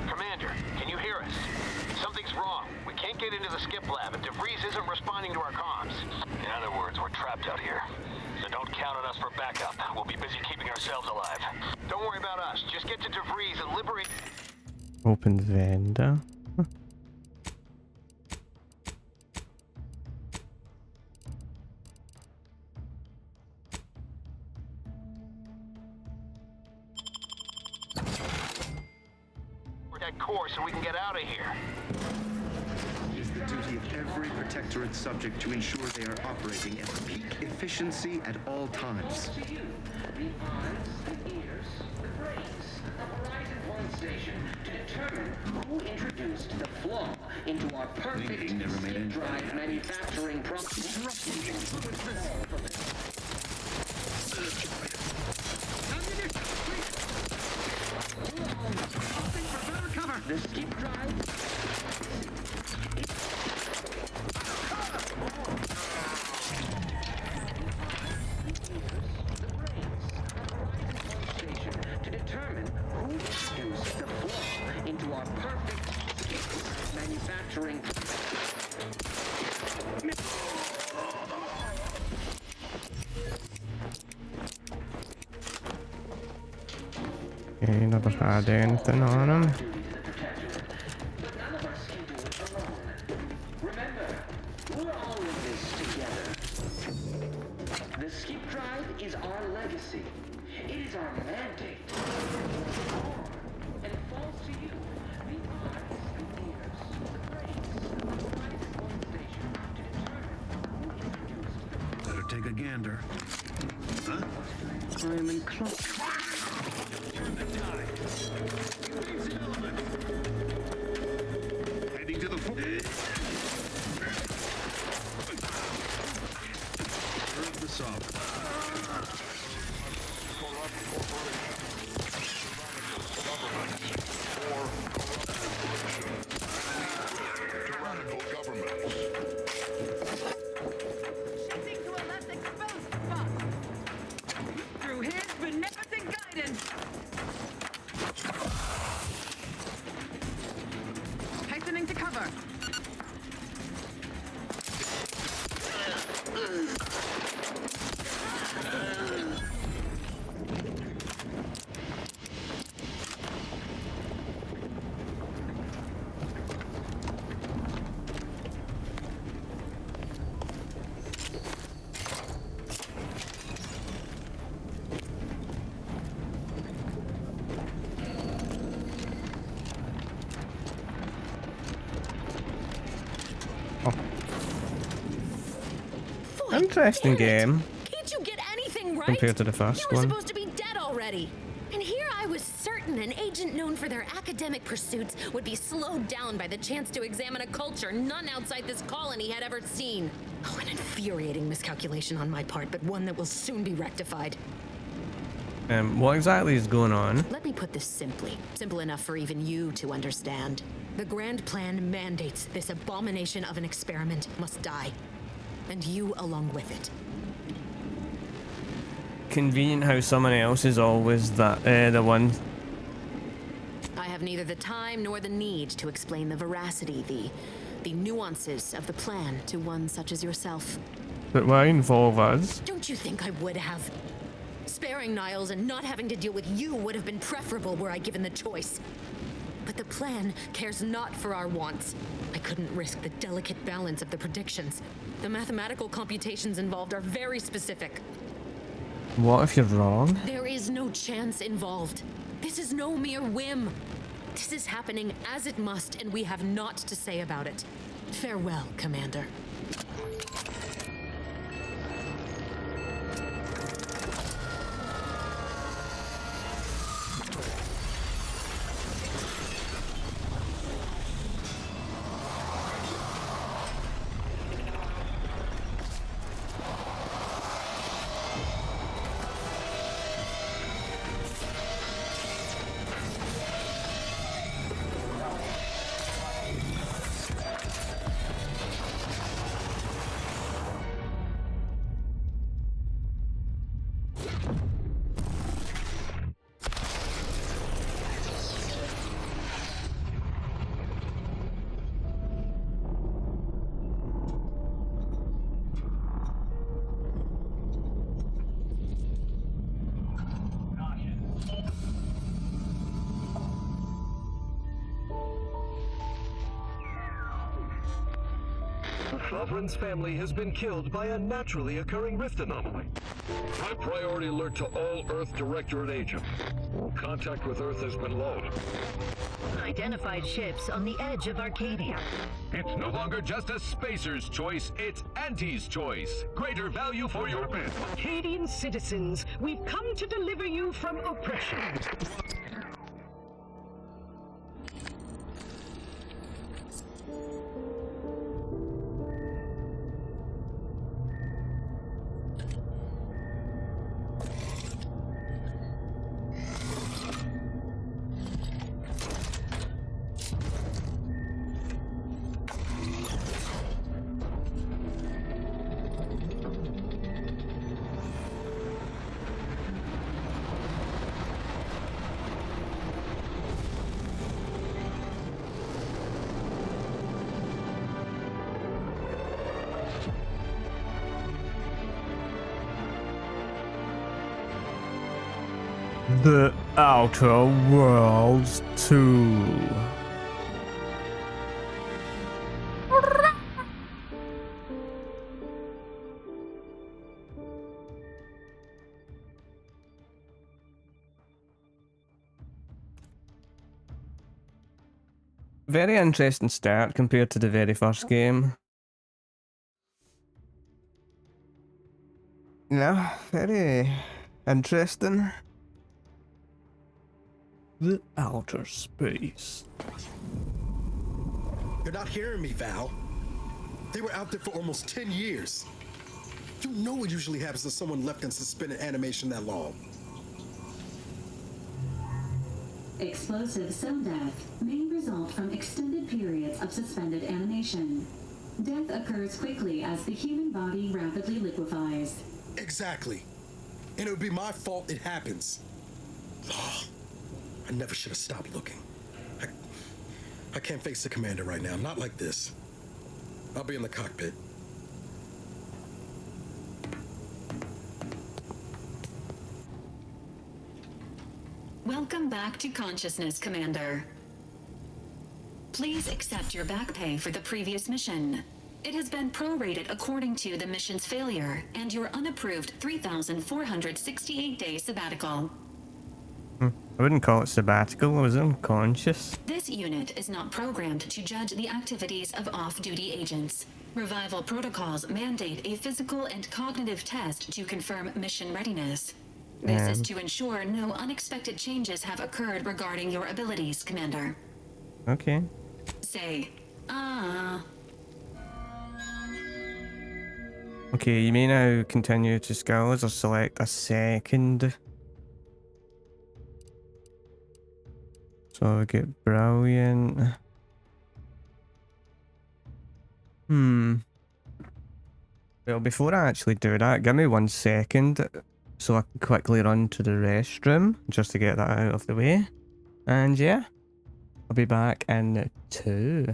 [SPEAKER 17] Commander, can you hear us? Something's wrong. We can't get into the skip lab, and DeVries isn't responding to our comms. In other words, we're trapped out here. So don't count on us for backup. We'll be busy keeping ourselves alive. Don't worry about us. Just get to DeVries and liberate...
[SPEAKER 1] Open vendor. Huh.
[SPEAKER 17] That core so we can get out of here.
[SPEAKER 18] It is the duty of every Protectorate subject to ensure they are operating at peak efficiency at all times.
[SPEAKER 8] Station to determine who introduced the flaw into our perfect skip drive manufacturing process. The skip drive. To determine who introduced the flaw into our perfect skip manufacturing.
[SPEAKER 1] Okay, never had anything on him.
[SPEAKER 8] We're all in this together. The skip drive is our legacy. It is our mandate. And it falls to you. The eyes, the ears, the brains, the minds at one station to determine who introduced.
[SPEAKER 18] Better take a gander. Huh?
[SPEAKER 8] I am inclined.
[SPEAKER 18] Heading to the Serve the soft.
[SPEAKER 2] Tyrannical governments.
[SPEAKER 4] Shifting to a less exposed spot. Through his beneficent guidance. Hastening to cover.
[SPEAKER 1] Interesting game
[SPEAKER 3] Can't you get anything right?
[SPEAKER 1] compared to the first
[SPEAKER 3] You were
[SPEAKER 1] one.
[SPEAKER 3] supposed to be dead already. And here I was certain an agent known for their academic pursuits would be slowed down by the chance to examine a culture none outside this colony had ever seen. Oh, an infuriating miscalculation on my part, but one that will soon be rectified.
[SPEAKER 1] What exactly is going on?
[SPEAKER 3] Let me put this simply. Simple enough for even you to understand. The grand plan mandates this abomination of an experiment must die. And you along with it.
[SPEAKER 1] Convenient how someone else is always the one.
[SPEAKER 3] I have neither the time nor the need to explain the veracity, the nuances of the plan to one such as yourself.
[SPEAKER 1] But why involve us?
[SPEAKER 3] Don't you think I would have? Sparing Niles and not having to deal with you would have been preferable were I given the choice. But the plan cares not for our wants. I couldn't risk the delicate balance of the predictions. The mathematical computations involved are very specific.
[SPEAKER 1] What if you're wrong?
[SPEAKER 3] There is no chance involved. This is no mere whim. This is happening as it must, and we have naught to say about it. Farewell, Commander.
[SPEAKER 6] Sovereign's family has been killed by a naturally occurring rift anomaly. High priority alert to all Earth Directorate agents. Contact with Earth has been low.
[SPEAKER 22] Identified ships on the edge of Arcadia.
[SPEAKER 23] It's no longer just a spacer's choice, it's Auntie's choice. Greater value for your bid.
[SPEAKER 22] Arcadian citizens, we've come to deliver you from oppression.
[SPEAKER 1] The Outer Worlds 2. Very interesting start compared to the very first game. Yeah, very interesting. The outer space.
[SPEAKER 9] You're not hearing me, Val. They were out there for almost 10 years. You know what usually happens to someone left in suspended animation that long.
[SPEAKER 10] Explosive cell death may result from extended periods of suspended animation. Death occurs quickly as the human body rapidly liquefies.
[SPEAKER 9] Exactly. And it would be my fault it happens. I never should have stopped looking. I can't face the commander right now, not like this. I'll be in the cockpit.
[SPEAKER 10] Welcome back to consciousness, Commander. Please accept your back pay for the previous mission. It has been prorated according to the mission's failure and your unapproved 3,468-day sabbatical.
[SPEAKER 1] I wouldn't call it sabbatical, I was unconscious.
[SPEAKER 10] This unit is not programmed to judge the activities of off-duty agents. Revival protocols mandate a physical and cognitive test to confirm mission readiness. This is to ensure no unexpected changes have occurred regarding your abilities, Commander.
[SPEAKER 1] Okay.
[SPEAKER 10] Say,
[SPEAKER 1] Okay, you may now continue to skills or select a second. So I get brilliant. Well, before I actually do that, give me 1 second so I can quickly run to the restroom just to get that out of the way. And yeah, I'll be back in 2.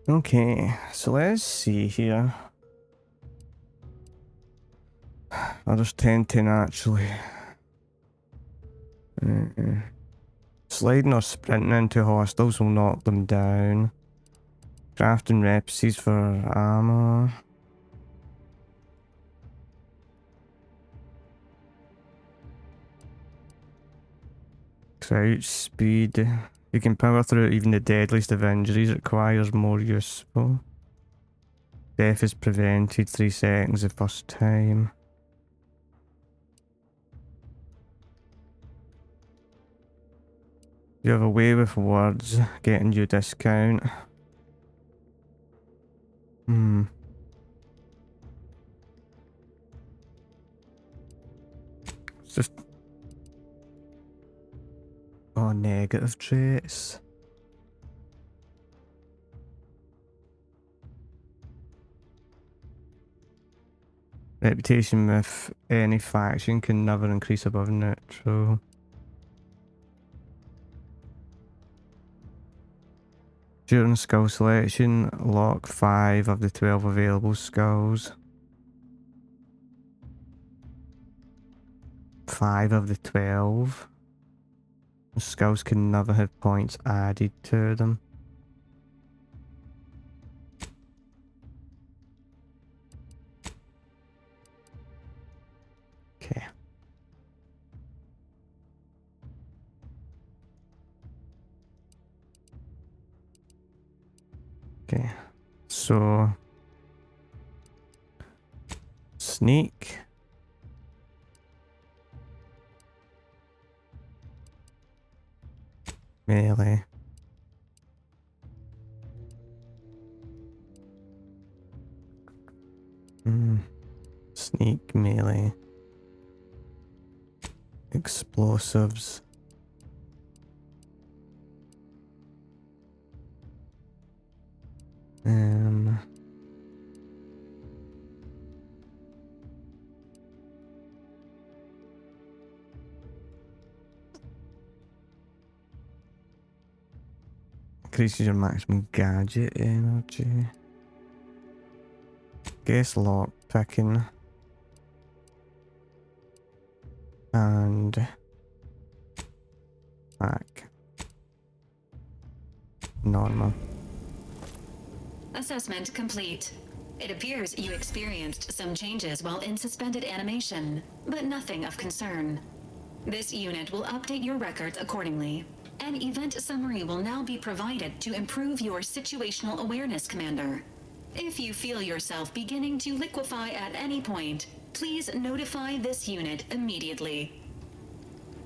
[SPEAKER 1] Okay, so let's see here. I'll just tend to naturally. Sliding or sprinting into hostiles will knock them down. Crafting recipes for armor. Crouch speed. You can power through even the deadliest of injuries. It requires more useful. Death is prevented 3 seconds the first time. You have a way with words getting you discount. It's just... Oh, negative traits. Reputation with any faction can never increase above neutral. During skull selection, lock 5 of the 12 available skulls. 5 of the 12. The skulls can never have points added to them. Okay. Okay, so sneak. Melee. Sneak, melee. Explosives. Increases your maximum gadget energy. Guess lock picking. And hack. Normal.
[SPEAKER 10] Assessment complete. It appears you experienced some changes while in suspended animation, but nothing of concern. This unit will update your records accordingly. An event summary will now be provided to improve your situational awareness, Commander. If you feel yourself beginning to liquefy at any point, please notify this unit immediately.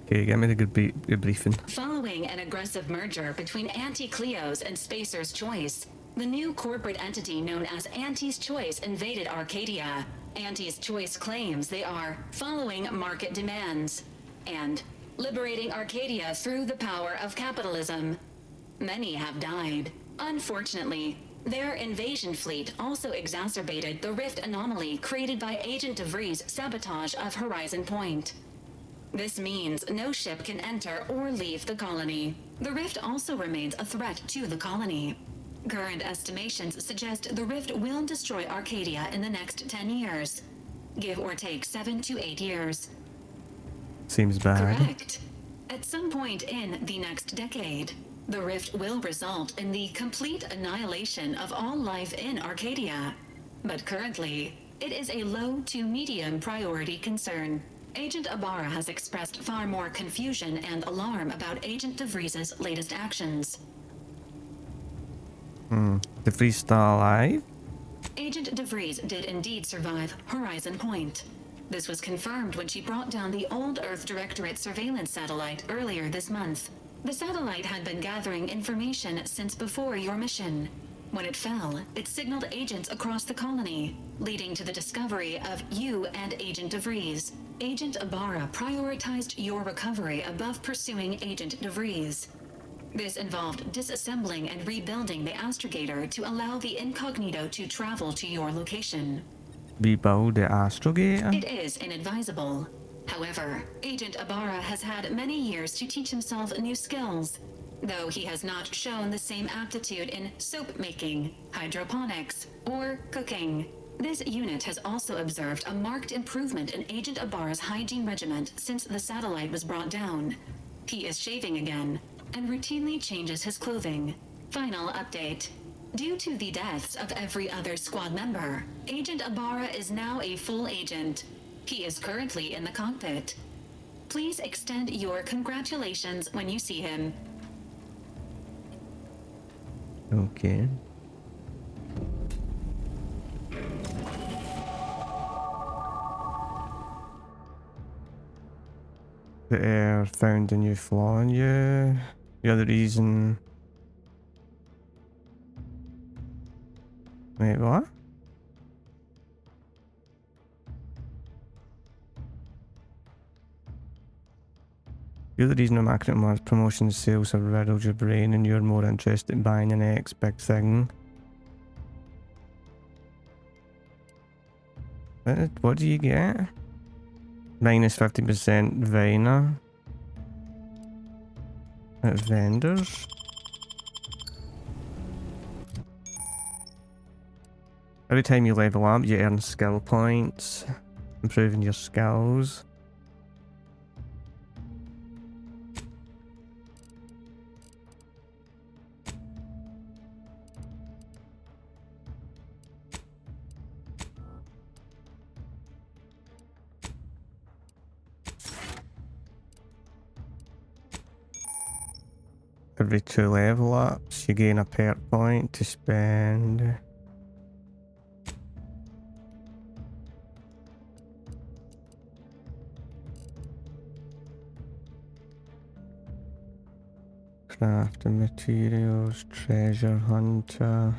[SPEAKER 1] Okay, get me the good briefing.
[SPEAKER 10] Following an aggressive merger between Anti-Cleo's and Spacer's Choice, the new corporate entity known as Anti's Choice invaded Arcadia. Anti's Choice claims they are following market demands and liberating Arcadia through the power of capitalism. Many have died. Unfortunately, their invasion fleet also exacerbated the rift anomaly created by Agent DeVries' sabotage of Horizon Point. This means no ship can enter or leave the colony. The rift also remains a threat to the colony. Current estimations suggest the rift will destroy Arcadia in the next 10 years. Give or take 7 to 8 years.
[SPEAKER 1] Seems bad.
[SPEAKER 10] Correct. At some point in the next decade, the rift will result in the complete annihilation of all life in Arcadia. But currently, it is a low to medium priority concern. Agent Ibarra has expressed far more confusion and alarm about Agent DeVries' latest actions.
[SPEAKER 1] DeVries still alive?
[SPEAKER 10] Agent DeVries did indeed survive Horizon Point. This was confirmed when she brought down the old Earth Directorate surveillance satellite earlier this month. The satellite had been gathering information since before your mission. When it fell, it signaled agents across the colony, leading to the discovery of you and Agent DeVries. Agent Ibarra prioritized your recovery above pursuing Agent DeVries. This involved disassembling and rebuilding the astrogator to allow the incognito to travel to your location.
[SPEAKER 1] Rebuild the astrogator?
[SPEAKER 10] It is inadvisable. However, Agent Ibarra has had many years to teach himself new skills. though he has not shown the same aptitude in soap making, hydroponics, or cooking. This unit has also observed a marked improvement in Agent Ibarra's hygiene regimen since the satellite was brought down. He is shaving again, and routinely changes his clothing. Final update. Due to the deaths of every other squad member, Agent Ibarra is now a full agent. He is currently in the cockpit. Please extend your congratulations when you see him.
[SPEAKER 1] Okay. The air found a new flaw in you. The other reason... Wait, what? You're the reason I'm acting on promotion sales have riddled your brain and you're more interested in buying the next big thing. What do you get? Minus 50% Viner at vendors. Every time you level up, you earn skill points, improving your skills. Every 2 level ups, you gain a perk point to spend. Crafting materials, treasure hunter.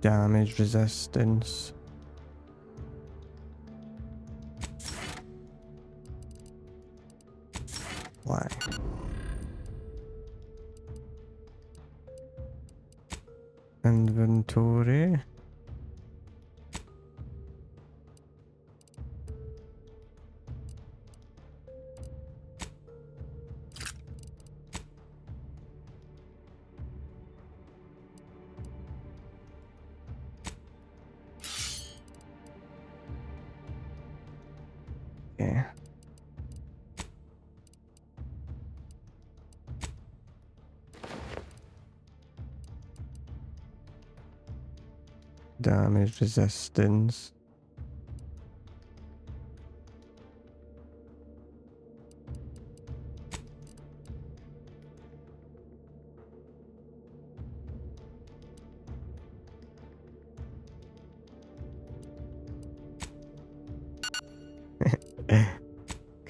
[SPEAKER 1] Damage resistance. Why? Inventory. Yeah. Damage resistance.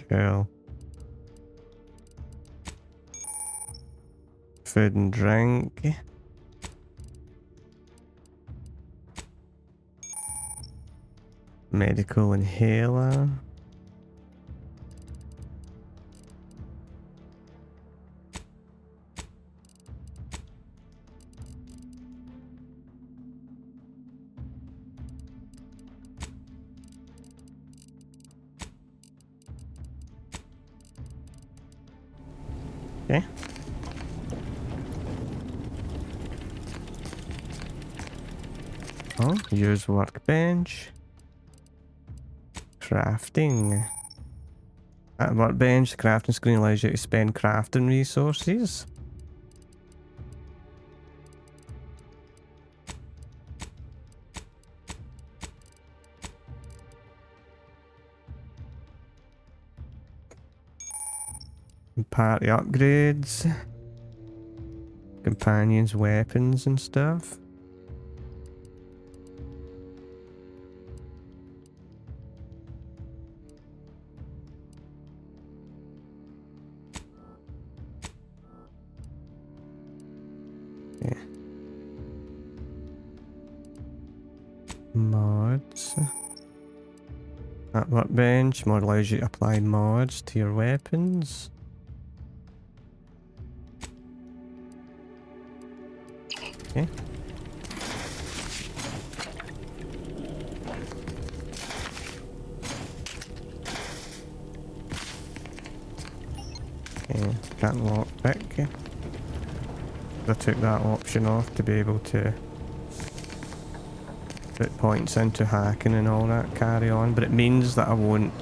[SPEAKER 1] Cool. Food and drink. Medical inhaler. Okay. Oh, use workbench. Crafting. At workbench, the crafting screen allows you to spend crafting resources. Party upgrades. Companions, weapons and stuff. Mods. At workbench, mod allows you to apply mods to your weapons. Okay. Okay, can't lockpick. I took that option off to be able to put points into hacking and all that carry on, but it means that I won't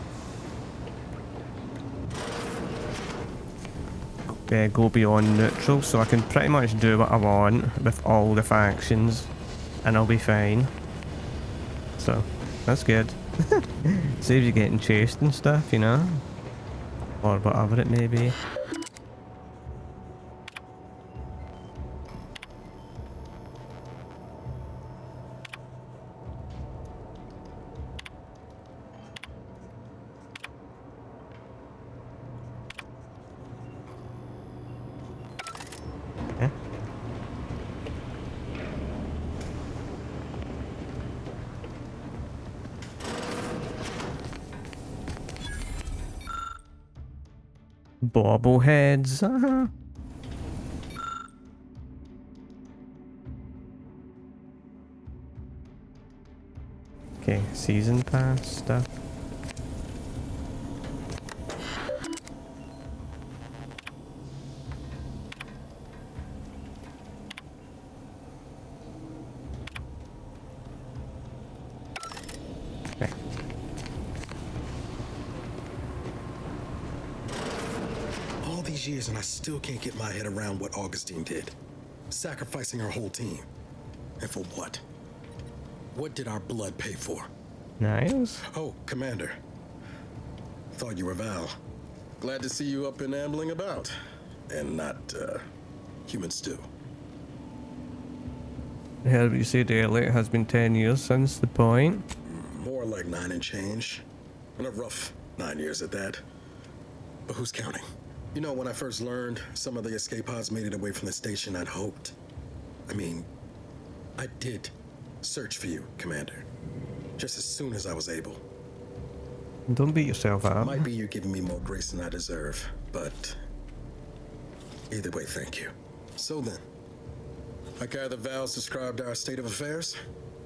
[SPEAKER 1] go beyond neutral, so I can pretty much do what I want with all the factions and I'll be fine. So that's good. Saves you getting chased and stuff, you know, or whatever it may be. Bobbleheads. Okay, season pass stuff. Okay.
[SPEAKER 9] All these years and I still can't get my head around what Augustine did. Sacrificing her whole team. And for what? What did our blood pay for?
[SPEAKER 1] Nice.
[SPEAKER 9] Oh, Commander. Thought you were Val. Glad to see you up and ambling about. And not, human stew.
[SPEAKER 1] I heard what you said earlier. It has been 10 years since the point.
[SPEAKER 9] More like 9 and change. And a rough 9 years at that. But who's counting? You know, when I first learned some of the escape pods made it away from the station, I'd hoped. I mean, I did search for you, Commander. Just as soon as I was able.
[SPEAKER 1] Don't beat yourself up.
[SPEAKER 9] Might be you're giving me more grace than I deserve, but either way, thank you. So then, I gather Val's described our state of affairs?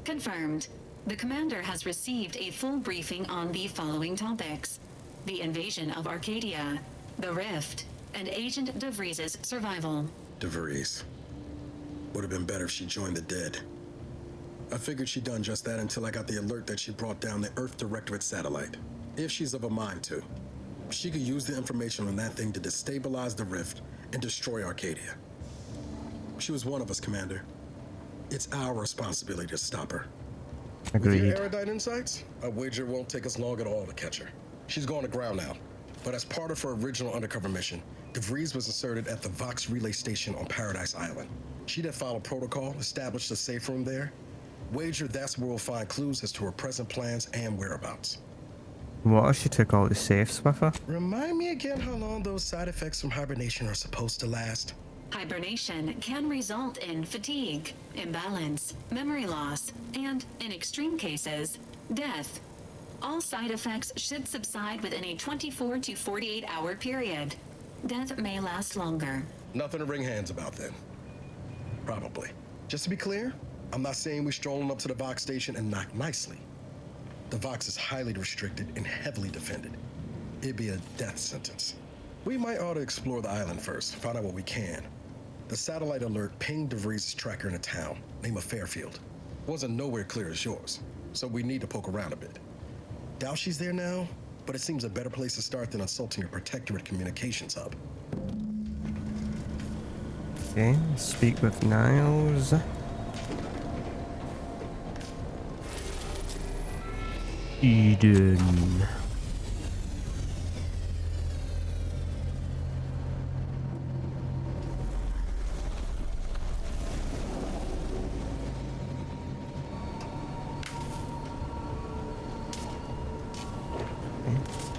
[SPEAKER 10] Confirmed. The commander has received a full briefing on the following topics: the invasion of Arcadia, the Rift, and Agent DeVries' survival.
[SPEAKER 9] DeVries. Would have been better if she joined the dead. I figured she'd done just that until I got the alert that she brought down the Earth Directorate satellite. If she's of a mind to, she could use the information on that thing to destabilize the Rift and destroy Arcadia. She was one of us, Commander. It's our responsibility to stop her.
[SPEAKER 1] Agreed.
[SPEAKER 9] With your erudite insights, I wager it won't take us long at all to catch her. She's gone to ground now, but as part of her original undercover mission, DeVries was inserted at the Vox relay station on Paradise Island. She'd have followed protocol, established a safe room there. Wager that's where we'll find clues as to her present plans and whereabouts.
[SPEAKER 1] What if she took all the safes with her?
[SPEAKER 9] Remind me again how long those side effects from hibernation are supposed to last.
[SPEAKER 10] Hibernation can result in fatigue, imbalance, memory loss, and, in extreme cases, death. All side effects should subside within a 24 to 48 hour period. Death may last longer.
[SPEAKER 9] Nothing to wring hands about then. Probably. Just to be clear, I'm not saying we're strolling up to the Vox station and knock nicely. The Vox is highly restricted and heavily defended. It'd be a death sentence. We might ought to explore the island first, find out what we can. The satellite alert pinged DeVries' tracker in a town, name of Fairfield. Wasn't nowhere clear as yours, so we need to poke around a bit. Doubt she's there now, but it seems a better place to start than assaulting a Protectorate communications hub.
[SPEAKER 1] Okay, speak with Niles. Eden.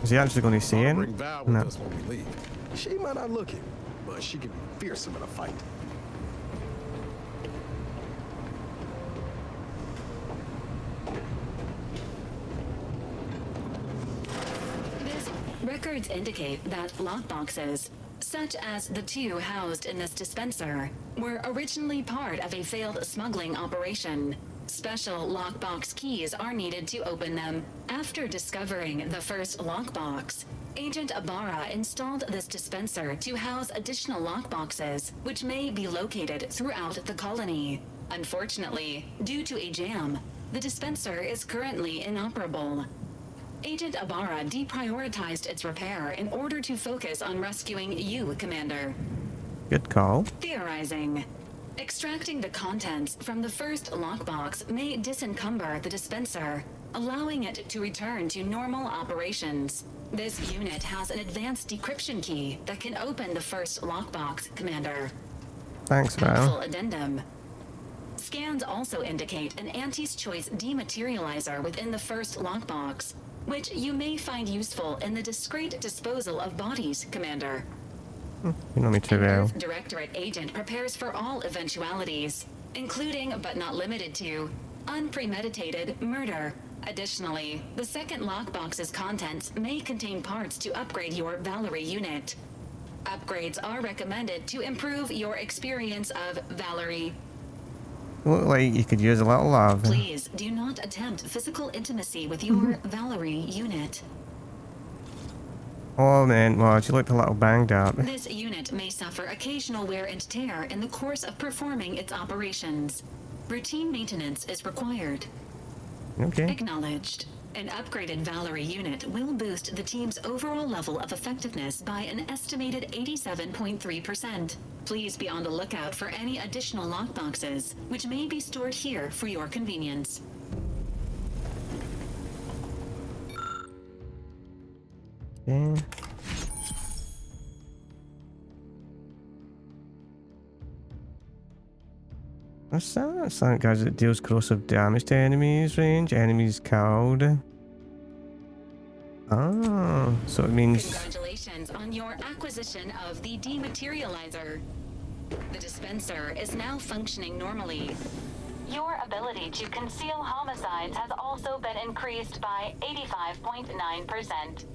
[SPEAKER 1] Is he actually going to say it?
[SPEAKER 9] Bring Val with us when we leave. She might not look it, but she can be fearsome in a fight.
[SPEAKER 10] Records indicate that lockboxes, such as the two housed in this dispenser, were originally part of a failed smuggling operation. Special lockbox keys are needed to open them. After discovering the first lockbox, Agent Ibarra installed this dispenser to house additional lockboxes, which may be located throughout the colony. Unfortunately, due to a jam, the dispenser is currently inoperable. Agent Ibarra deprioritized its repair in order to focus on rescuing you, Commander.
[SPEAKER 1] Good call.
[SPEAKER 10] Theorizing. Extracting the contents from the first lockbox may disencumber the dispenser, allowing it to return to normal operations. This unit has an advanced decryption key that can open the first lockbox, Commander.
[SPEAKER 1] Thanks,
[SPEAKER 10] Helpful
[SPEAKER 1] man.
[SPEAKER 10] addendum. Scans also indicate an Auntie's Choice dematerializer within the first lockbox, which you may find useful in the discreet disposal of bodies, Commander.
[SPEAKER 1] You know me too well.
[SPEAKER 10] Earth Directorate agent prepares for all eventualities, including but not limited to unpremeditated murder. Additionally, the second lockbox's contents may contain parts to upgrade your Valerie unit. Upgrades are recommended to improve your experience of Valerie.
[SPEAKER 1] Look like you could use a little love.
[SPEAKER 10] Please do not attempt physical intimacy with your Valerie unit.
[SPEAKER 1] Oh man, well, she looked a little banged up.
[SPEAKER 10] This unit may suffer occasional wear and tear in the course of performing its operations. Routine maintenance is required.
[SPEAKER 1] Okay.
[SPEAKER 10] Acknowledged. An upgraded Valerie unit will boost the team's overall level of effectiveness by an estimated 87.3%. Please be on the lookout for any additional lockboxes, which may be stored here for your convenience.
[SPEAKER 1] Yeah. What's that? That's that, guys. It deals corrosive damage to enemies range. Enemies killed. Oh, so it means.
[SPEAKER 10] Congratulations on your acquisition of the dematerializer. The dispenser is now functioning normally. Your ability to conceal homicides has also been increased by 85.9%.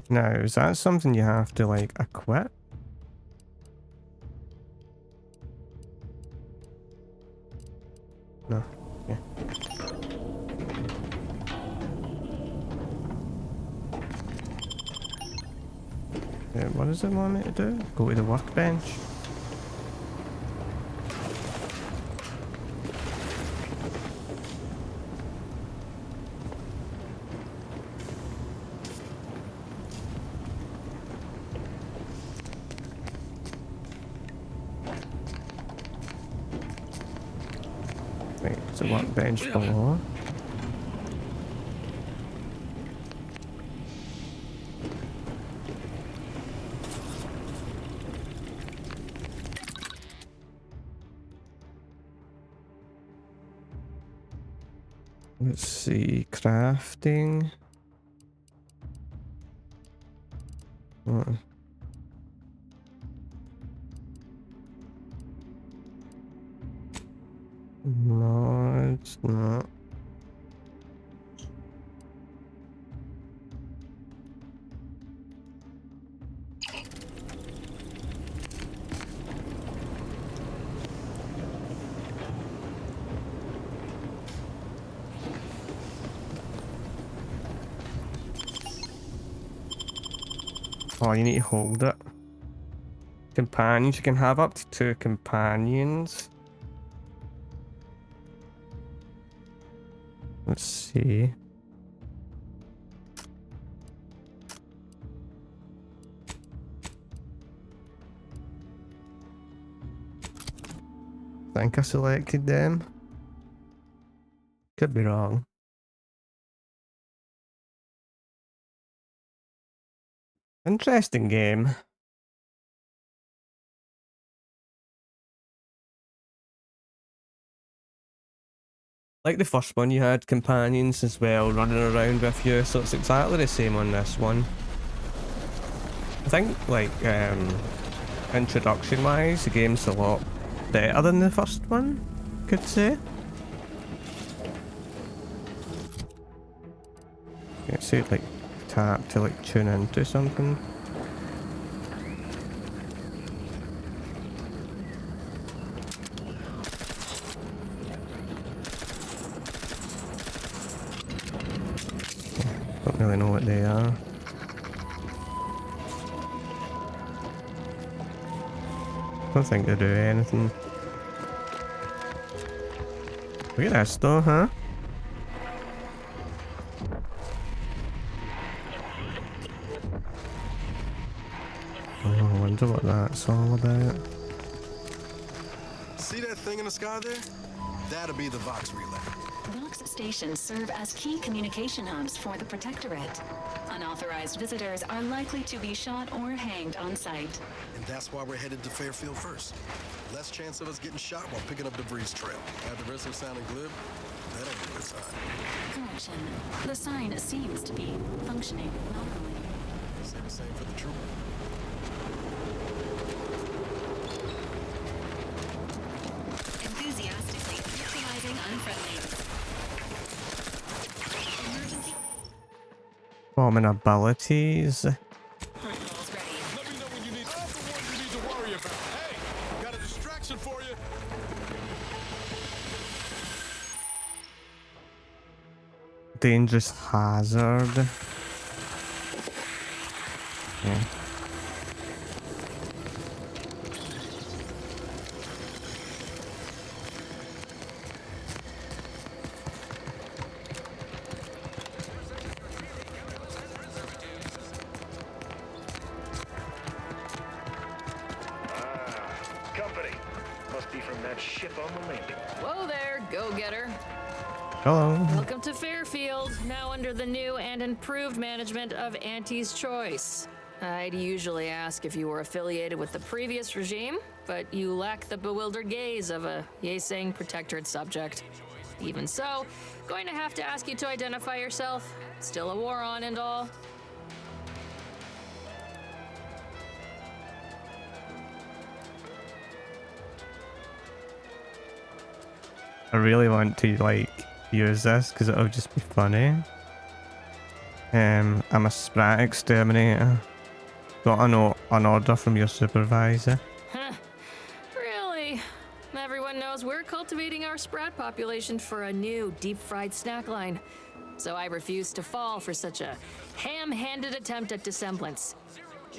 [SPEAKER 1] Now, is that something you have to like equip? No. Yeah. What does it want me to do? Go to the workbench. Right, so workbench below. Let's see, crafting. What? No, it's not. Oh, you need to hold it. Companions. You can have up to 2 companions. Let's see. I think I selected them. Could be wrong. Interesting game. Like the first one, you had companions as well running around with you, so it's exactly the same on this one. I think, like, introduction-wise, the game's a lot better than the first one, could say. Let's say, like, tap to, like, tune into something. really know what they are. Don't think they do anything. Look at this though, huh? Oh, I wonder what that's all about.
[SPEAKER 9] See that thing in the sky there? That'll be the Vox relay.
[SPEAKER 10] Vox stations serve as key communication hubs for the Protectorate. Unauthorized visitors are likely to be shot or hanged on sight.
[SPEAKER 9] And that's why we're headed to Fairfield first. Less chance of us getting shot while picking up debris trail. At the risk of sounding glib, that ain't a good sign.
[SPEAKER 10] Correction. The sign seems to be functioning normally.
[SPEAKER 9] Say the same for the trooper.
[SPEAKER 10] Enthusiastically neutralizing unfriendlies. Emergency.
[SPEAKER 1] Bombing abilities.
[SPEAKER 2] Let me know when you need. I'm the one you need to worry about. Hey, got a distraction for you.
[SPEAKER 1] Dangerous hazard. Yeah.
[SPEAKER 14] Company. Must be from that ship on the landing.
[SPEAKER 11] Whoa there, go-getter.
[SPEAKER 1] Hello.
[SPEAKER 11] Welcome to Fairfield, now under the new and improved management of Auntie's Choice. I'd usually ask if you were affiliated with the previous regime, but you lack the bewildered gaze of a yay-saying Protectorate subject. Even so, going to have to ask you to identify yourself. Still a war on and all.
[SPEAKER 1] I really want to like use this because it'll just be funny. I'm a sprat exterminator. Got an order from your supervisor.
[SPEAKER 11] Huh. Really? Everyone knows we're cultivating our sprat population for a new deep-fried snack line. So I refuse to fall for such a ham-handed attempt at dissemblance.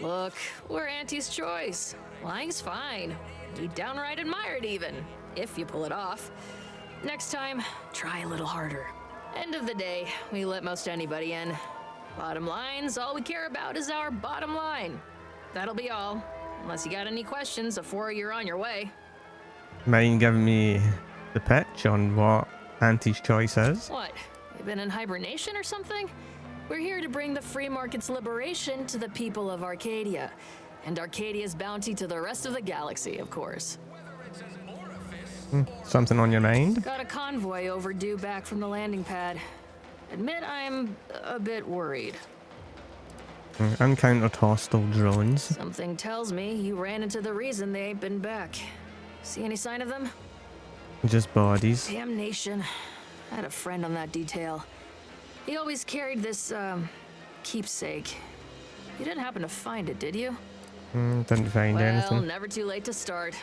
[SPEAKER 11] Look, we're Auntie's Choice. Lying's fine. We downright admire it even, if you pull it off. Next time, try a little harder. End of the day, we let most anybody in. Bottom line's all we care about is our bottom line. That'll be all. Unless you got any questions before you're on your way.
[SPEAKER 1] Mind giving me the pitch on what Auntie's Choice is?
[SPEAKER 11] What? You been in hibernation or something? We're here to bring the free market's liberation to the people of Arcadia. And Arcadia's bounty to the rest of the galaxy, of course.
[SPEAKER 1] Something on your mind?
[SPEAKER 11] Got a convoy overdue back from the landing pad. Admit I'm a bit worried.
[SPEAKER 1] Uncountered hostile drones.
[SPEAKER 11] Something tells me you ran into the reason they ain't been back. See any sign of them?
[SPEAKER 1] Just bodies.
[SPEAKER 11] Damnation. I had a friend on that detail. He always carried this, keepsake. You didn't happen to find it, did you?
[SPEAKER 1] Didn't find anything.
[SPEAKER 11] Well, never too late to start.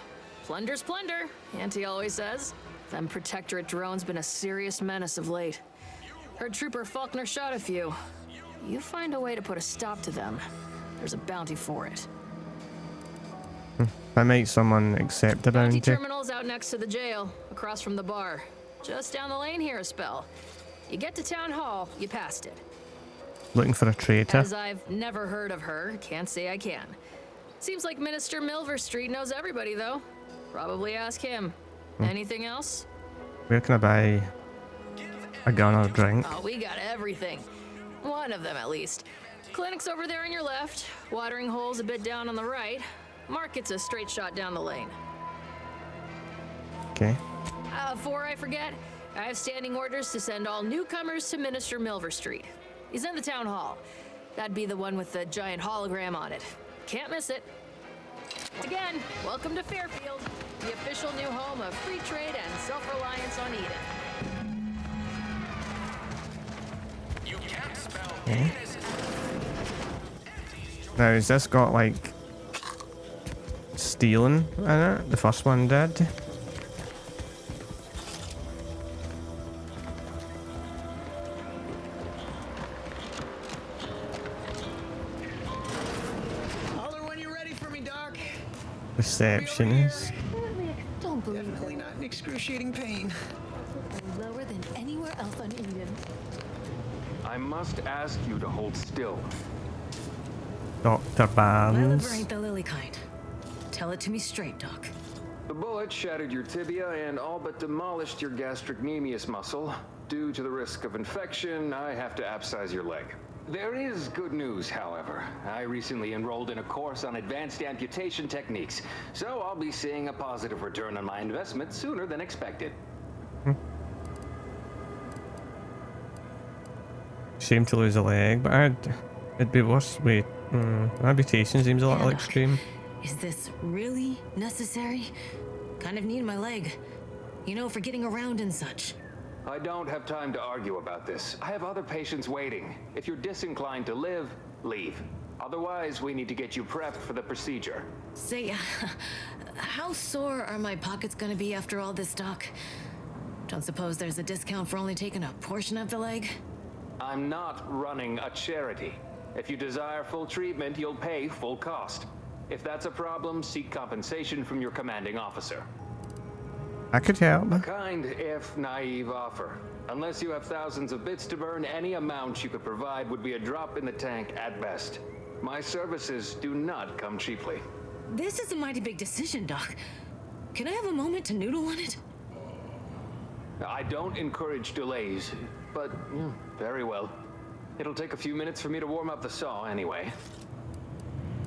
[SPEAKER 11] Plunder's plunder, Auntie always says. Them Protectorate drones been a serious menace of late. Heard Trooper Faulkner shot a few. You find a way to put a stop to them. There's a bounty for it.
[SPEAKER 1] That makes someone accept the bounty.
[SPEAKER 11] Terminal's out next to the jail, across from the bar. Just down the lane here a spell. You get to Town Hall, you passed it.
[SPEAKER 1] Looking for a traitor.
[SPEAKER 11] As I've never heard of her, can't say I can. Seems like Minister Milverstreet knows everybody, though. Probably ask him. Anything else?
[SPEAKER 1] Where can I buy a gun or a drink?
[SPEAKER 11] Oh, we got everything. One of them, at least. Clinic's over there on your left. Watering hole's a bit down on the right. Market's a straight shot down the lane.
[SPEAKER 1] Okay.
[SPEAKER 11] Before I forget, I have standing orders to send all newcomers to Minister Milverstreet. He's in the town hall. That'd be the one with the giant hologram on it. Can't miss it. Again, welcome to Fairfield, the official new home of free trade and self-reliance on Eden.
[SPEAKER 17] You can't spell
[SPEAKER 1] Okay. Now, has this got like stealing in it? The first one did. Receptionist.
[SPEAKER 5] Don't believe definitely not in excruciating pain. Lower than anywhere else on Eden.
[SPEAKER 7] I must ask you to hold still.
[SPEAKER 1] Dr.
[SPEAKER 3] My liver
[SPEAKER 1] Barnes.
[SPEAKER 3] ain't the lily kind. Tell it to me straight, Doc.
[SPEAKER 7] The bullet shattered your tibia and all but demolished your gastrocnemius muscle. Due to the risk of infection, I have to abscise your leg. There is good news, however. I recently enrolled in a course on advanced amputation techniques, so I'll be seeing a positive return on my investment sooner than expected.
[SPEAKER 1] Shame to lose a leg, but it'd be worse. Wait, amputation seems a little extreme.
[SPEAKER 3] Is this really necessary? Kind of need my leg. You know, for getting around and such.
[SPEAKER 7] I don't have time to argue about this. I have other patients waiting. If you're disinclined to live, leave. Otherwise, we need to get you prepped for the procedure.
[SPEAKER 3] Say, how sore are my pockets gonna be after all this, Doc? Don't suppose there's a discount for only taking a portion of the leg?
[SPEAKER 7] I'm not running a charity. If you desire full treatment, you'll pay full cost. If that's a problem, seek compensation from your commanding officer.
[SPEAKER 1] I could help.
[SPEAKER 7] A kind, if naive offer. Unless you have thousands of bits to burn, any amount you could provide would be a drop in the tank at best. My services do not come cheaply.
[SPEAKER 3] This is a mighty big decision, Doc. Can I have a moment to noodle on it?
[SPEAKER 7] I don't encourage delays, but very well. It'll take a few minutes for me to warm up the saw anyway.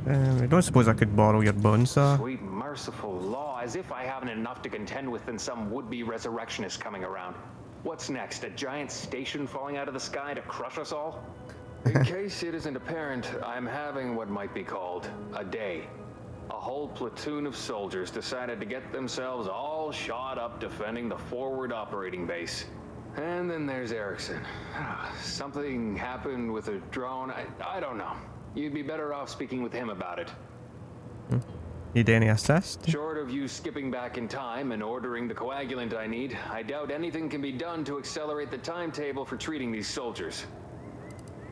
[SPEAKER 1] I don't suppose I could borrow your bone saw.
[SPEAKER 7] Sweet merciful law, as if I haven't enough to contend with than some would-be resurrectionist coming around. What's next, a giant station falling out of the sky to crush us all? In case it isn't apparent, I'm having what might be called a day. A whole platoon of soldiers decided to get themselves all shot up defending the forward operating base. And then there's Erickson. Something happened with a drone. I don't know. You'd be better off speaking with him about it.
[SPEAKER 1] Need any assist?
[SPEAKER 7] Short of you skipping back in time and ordering the coagulant I need, I doubt anything can be done to accelerate the timetable for treating these soldiers.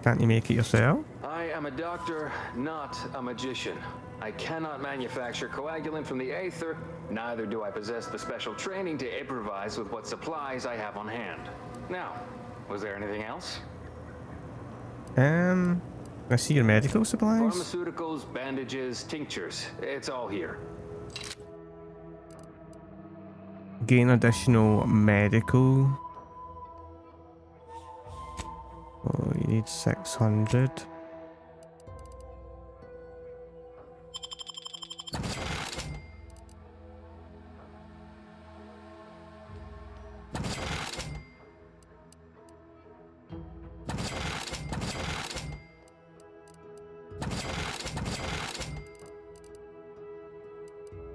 [SPEAKER 1] Can't you make it yourself?
[SPEAKER 7] I am a doctor, not a magician. I cannot manufacture coagulant from the aether, neither do I possess the special training to improvise with what supplies I have on hand. Now, was there anything else?
[SPEAKER 1] I see your medical supplies.
[SPEAKER 7] Pharmaceuticals, bandages, tinctures. It's all here.
[SPEAKER 1] Gain additional medical. Oh, you need 600.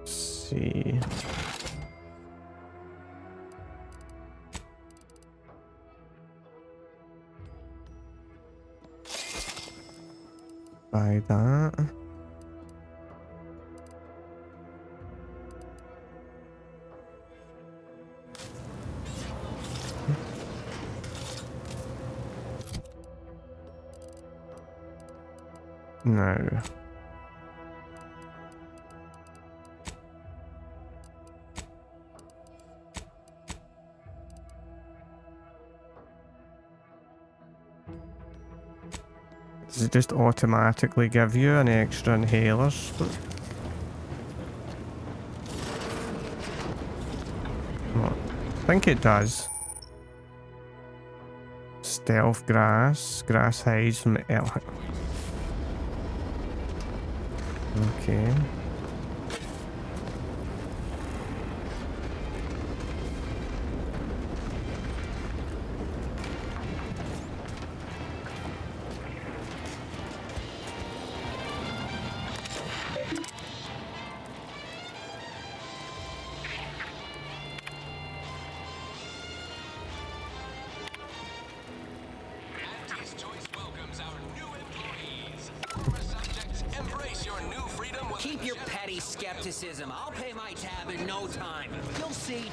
[SPEAKER 1] See. Buy that. No. Does it just automatically give you an extra inhalers? I think it does. Stealth grass. Grass hides from elk. Okay.
[SPEAKER 12] Keep your petty skepticism. I'll pay my tab in no time. You'll see.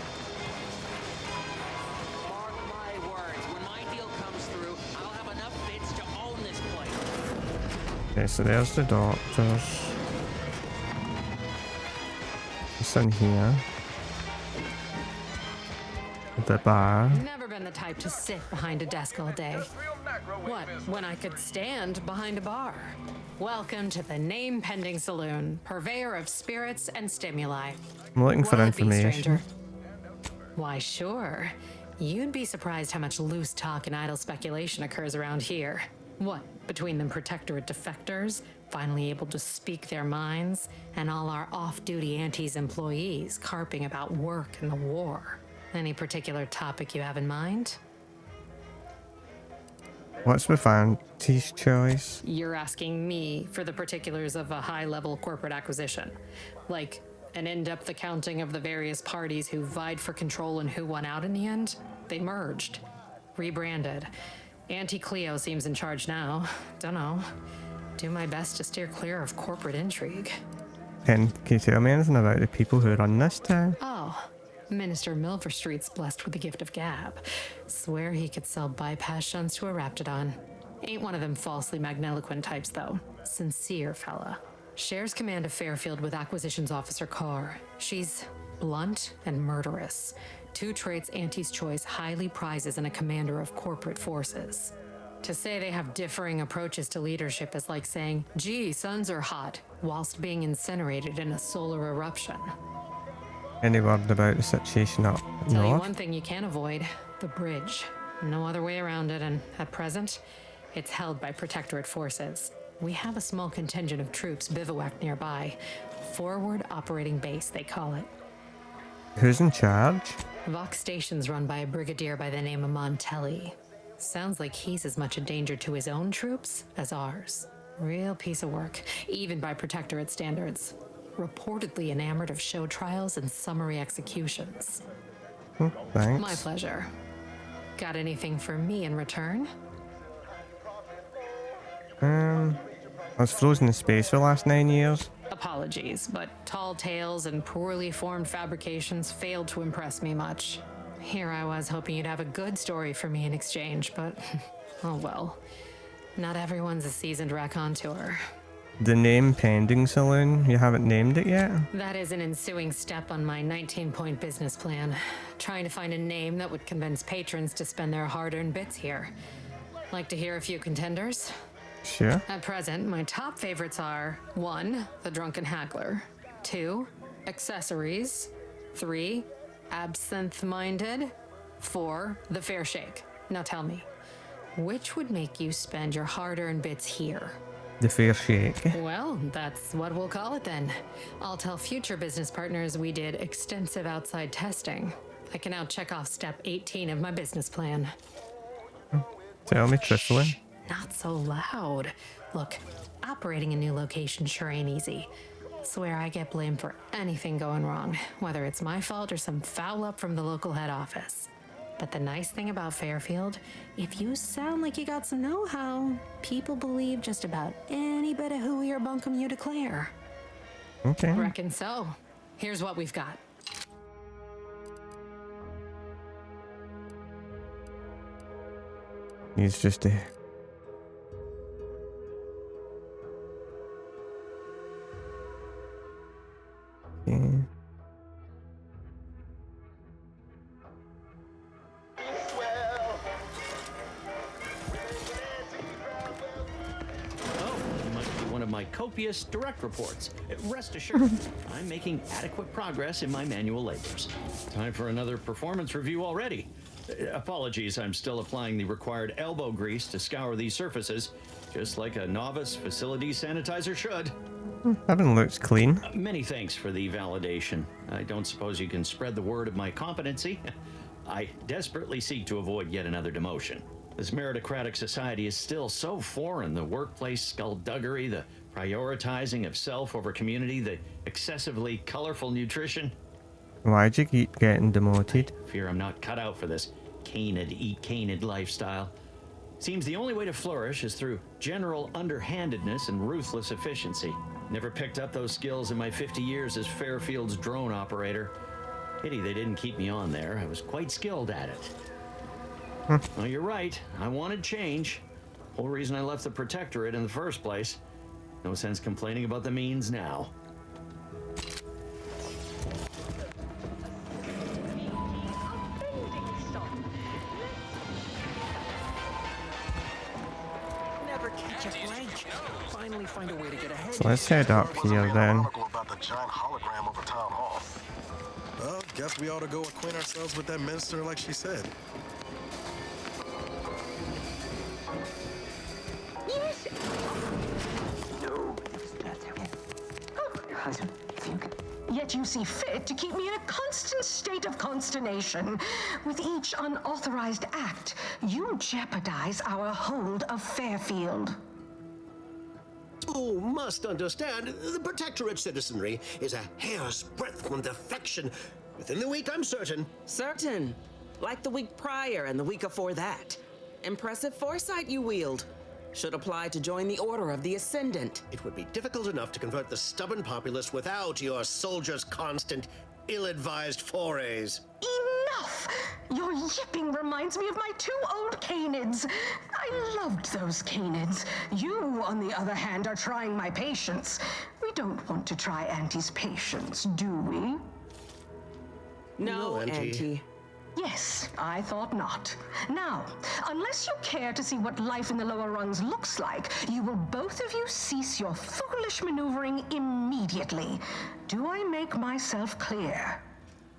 [SPEAKER 12] Mark my words. When my deal comes through, I'll have enough bits to own this place.
[SPEAKER 1] Okay, so there's the doctors. What's in here? The bar.
[SPEAKER 19] Never been the type to sit behind a desk all day. What, when I could stand behind a bar? Welcome to the Name Pending Saloon, purveyor of spirits and stimuli.
[SPEAKER 1] I'm looking for
[SPEAKER 19] Will it be,
[SPEAKER 1] information.
[SPEAKER 19] stranger? Why, sure. You'd be surprised how much loose talk and idle speculation occurs around here. What, between the Protectorate defectors, finally able to speak their minds, and all our off-duty Antes employees carping about work and the war. Any particular topic you have in mind?
[SPEAKER 1] What's with Auntie's choice?
[SPEAKER 19] You're asking me for the particulars of a high-level corporate acquisition. Like an in-depth accounting of the various parties who vied for control and who won out in the end? They merged. Rebranded. Auntie Cleo seems in charge now. Dunno. Do my best to steer clear of corporate intrigue.
[SPEAKER 1] Can you tell me anything about the people who run this town?
[SPEAKER 19] Oh. Minister Milverstreet's blessed with the gift of gab. Swear he could sell bypass shunts to a raptidon. Ain't one of them falsely magniloquent types, though. Sincere fella. Shares command of Fairfield with Acquisitions Officer Carr. She's blunt and murderous. Two traits Auntie's Choice highly prizes in a commander of corporate forces. To say they have differing approaches to leadership is like saying, gee, suns are hot, whilst being incinerated in a solar eruption.
[SPEAKER 1] Any word about the situation up
[SPEAKER 19] Tell you
[SPEAKER 1] north?
[SPEAKER 19] one thing you can't avoid, the bridge. No other way around it, and at present, it's held by Protectorate forces. We have a small contingent of troops bivouacked nearby. Forward Operating Base, they call it.
[SPEAKER 1] Who's in charge?
[SPEAKER 19] Vox Station's run by a brigadier by the name of Montelli. Sounds like he's as much a danger to his own troops as ours. Real piece of work, even by Protectorate standards. Reportedly enamored of show trials and summary executions.
[SPEAKER 1] Thanks.
[SPEAKER 19] My pleasure. Got anything for me in return?
[SPEAKER 1] I was frozen in space for the last 9 years.
[SPEAKER 19] Apologies, but tall tales and poorly formed fabrications failed to impress me much. Here I was hoping you'd have a good story for me in exchange, but oh well. Not everyone's a seasoned raconteur.
[SPEAKER 1] The Name Pending Saloon, you haven't named it yet?
[SPEAKER 19] That is an ensuing step on my 19-point business plan. Trying to find a name that would convince patrons to spend their hard-earned bits here. Like to hear a few contenders?
[SPEAKER 1] Sure.
[SPEAKER 19] At present, my top favorites are 1. The Drunken Haggler, 2. Accessories, 3. Absinthe-Minded, 4. The Fair Shake. Now tell me, which would make you spend your hard-earned bits here?
[SPEAKER 1] The Fair Shake.
[SPEAKER 19] Well, that's what we'll call it then. I'll tell future business partners we did extensive outside testing. I can now check off step 18 of my business plan.
[SPEAKER 1] Tell me truthfully.
[SPEAKER 19] Not so loud. Look, operating a new location sure ain't easy. Swear I get blamed for anything going wrong, whether it's my fault or some foul up from the local head office. But the nice thing about Fairfield, if you sound like you got some know-how, people believe just about any bit of hooey or bunkum you declare.
[SPEAKER 1] Okay.
[SPEAKER 19] Reckon so. Here's what we've got.
[SPEAKER 1] He's just a... Yeah.
[SPEAKER 20] My copious direct reports. Rest assured, I'm making adequate progress in my manual labors. Time for another performance review already. Apologies, I'm still applying the required elbow grease to scour these surfaces, just like a novice facility sanitizer should.
[SPEAKER 1] Everything looks clean.
[SPEAKER 20] Many thanks for the validation. I don't suppose you can spread the word of my competency. I desperately seek to avoid yet another demotion. This meritocratic society is still so foreign. The workplace skullduggery, the prioritizing of self over community, the excessively colorful nutrition.
[SPEAKER 1] Why'd you keep getting demoted?
[SPEAKER 20] I fear I'm not cut out for this canid, eat canid lifestyle. Seems the only way to flourish is through general underhandedness and ruthless efficiency. Never picked up those skills in my 50 years as Fairfield's drone operator. Pity they didn't keep me on there. I was quite skilled at it. Well, you're right. I wanted change. Whole reason I left the Protectorate in the first place. No sense complaining about the means now.
[SPEAKER 12] finally find a way to get ahead.
[SPEAKER 1] So let's head up here then.
[SPEAKER 9] About the giant hologram over town hall. Well, guess we ought to go acquaint ourselves with that minister like she said.
[SPEAKER 4] Yes.
[SPEAKER 14] No.
[SPEAKER 4] Yet you see fit to keep me in a constant state of consternation. With each unauthorized act, you jeopardize our hold of Fairfield.
[SPEAKER 15] You must understand, the Protectorate citizenry is a hair's breadth from defection. Within the week, I'm certain.
[SPEAKER 12] Certain. Like the week prior and the week before that. Impressive foresight you wield. Should apply to join the Order of the Ascendant.
[SPEAKER 15] It would be difficult enough to convert the stubborn populace without your soldiers' constant, ill-advised forays.
[SPEAKER 4] Enough! Your yipping reminds me of my 2 old canids. I loved those canids. You, on the other hand, are trying my patience. We don't want to try Auntie's patience, do we?
[SPEAKER 12] No, Auntie.
[SPEAKER 4] Yes, I thought not. Now, unless you care to see what life in the lower rungs looks like, you will both of you cease your foolish maneuvering immediately. Do I make myself clear?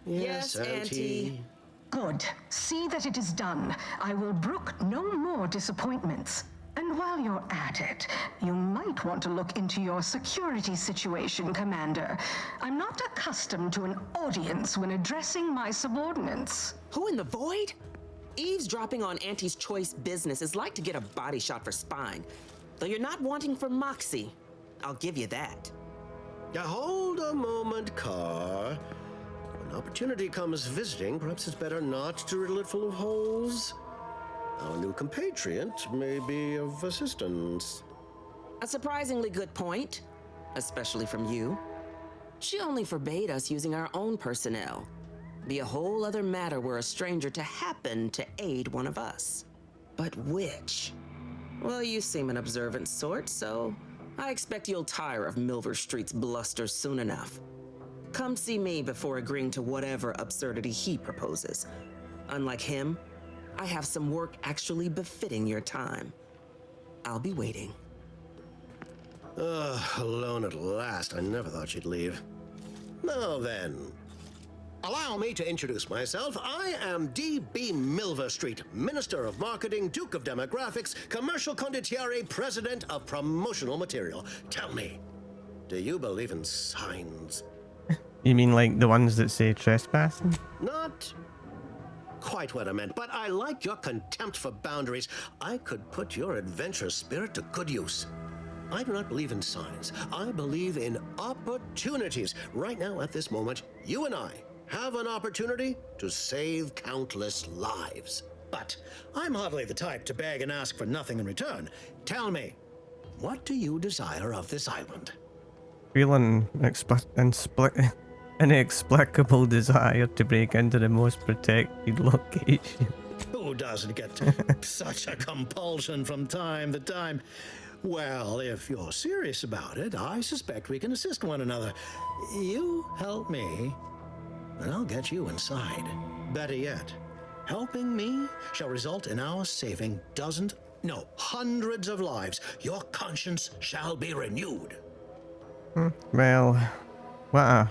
[SPEAKER 12] Yes, Auntie.
[SPEAKER 4] Good. See that it is done. I will brook no more disappointments. And while you're at it, you might want to look into your security situation, Commander. I'm not accustomed to an audience when addressing my subordinates.
[SPEAKER 12] Who in the void? Eavesdropping on Auntie's choice business is like to get a body shot for spine. Though you're not wanting for moxie. I'll give you that.
[SPEAKER 15] Now hold a moment, Carr. When opportunity comes visiting, perhaps it's better not to riddle it full of holes. Our new compatriot may be of assistance.
[SPEAKER 12] A surprisingly good point, especially from you. She only forbade us using our own personnel. Be a whole other matter were a stranger to happen to aid one of us. But which? Well, you seem an observant sort, so I expect you'll tire of Milver Street's bluster soon enough. Come see me before agreeing to whatever absurdity he proposes. Unlike him, I have some work actually befitting your time. I'll be waiting.
[SPEAKER 15] Alone at last. I never thought she'd leave. Now then, allow me to introduce myself. I am D.B. Milver Street, Minister of Marketing, Duke of Demographics, Commercial Condottiere, President of Promotional Material. Tell me, do you believe in signs?
[SPEAKER 1] You mean like the ones that say trespassing?
[SPEAKER 15] Not quite what I meant, but I like your contempt for boundaries. I could put your adventurous spirit to good use. I do not believe in signs. I believe in opportunities. Right now, at this moment, you and I have an opportunity to save countless lives. But I'm hardly the type to beg and ask for nothing in return. Tell me, what do you desire of this island?
[SPEAKER 1] Feeling inexplicable desire to break into the most protected location.
[SPEAKER 15] Who doesn't get such a compulsion from time to time? Well, if you're serious about it, I suspect we can assist one another. You help me, and I'll get you inside. Better yet, helping me shall result in our saving hundreds of lives. Your conscience shall be renewed.
[SPEAKER 1] Well, what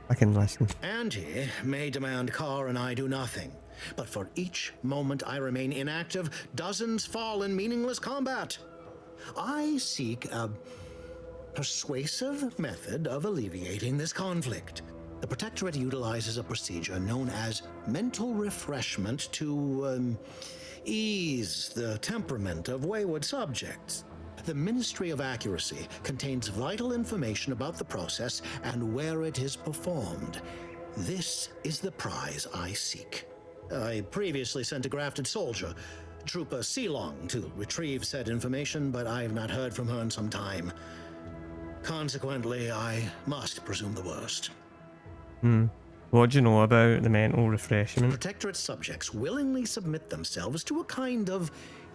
[SPEAKER 1] I can listen.
[SPEAKER 15] Auntie may demand Carr and I do nothing, but for each moment I remain inactive, dozens fall in meaningless combat. I seek a persuasive method of alleviating this conflict. The Protectorate utilizes a procedure known as mental refreshment to ease the temperament of wayward subjects. The Ministry of Accuracy contains vital information about the process and where it is performed. This is the prize I seek. I previously sent a grafted soldier, Trooper Sealong, to retrieve said information, but I have not heard from her in some time. Consequently, I must presume the worst.
[SPEAKER 1] What do you know about the mental refreshment?
[SPEAKER 15] Protectorate subjects willingly submit themselves to a kind of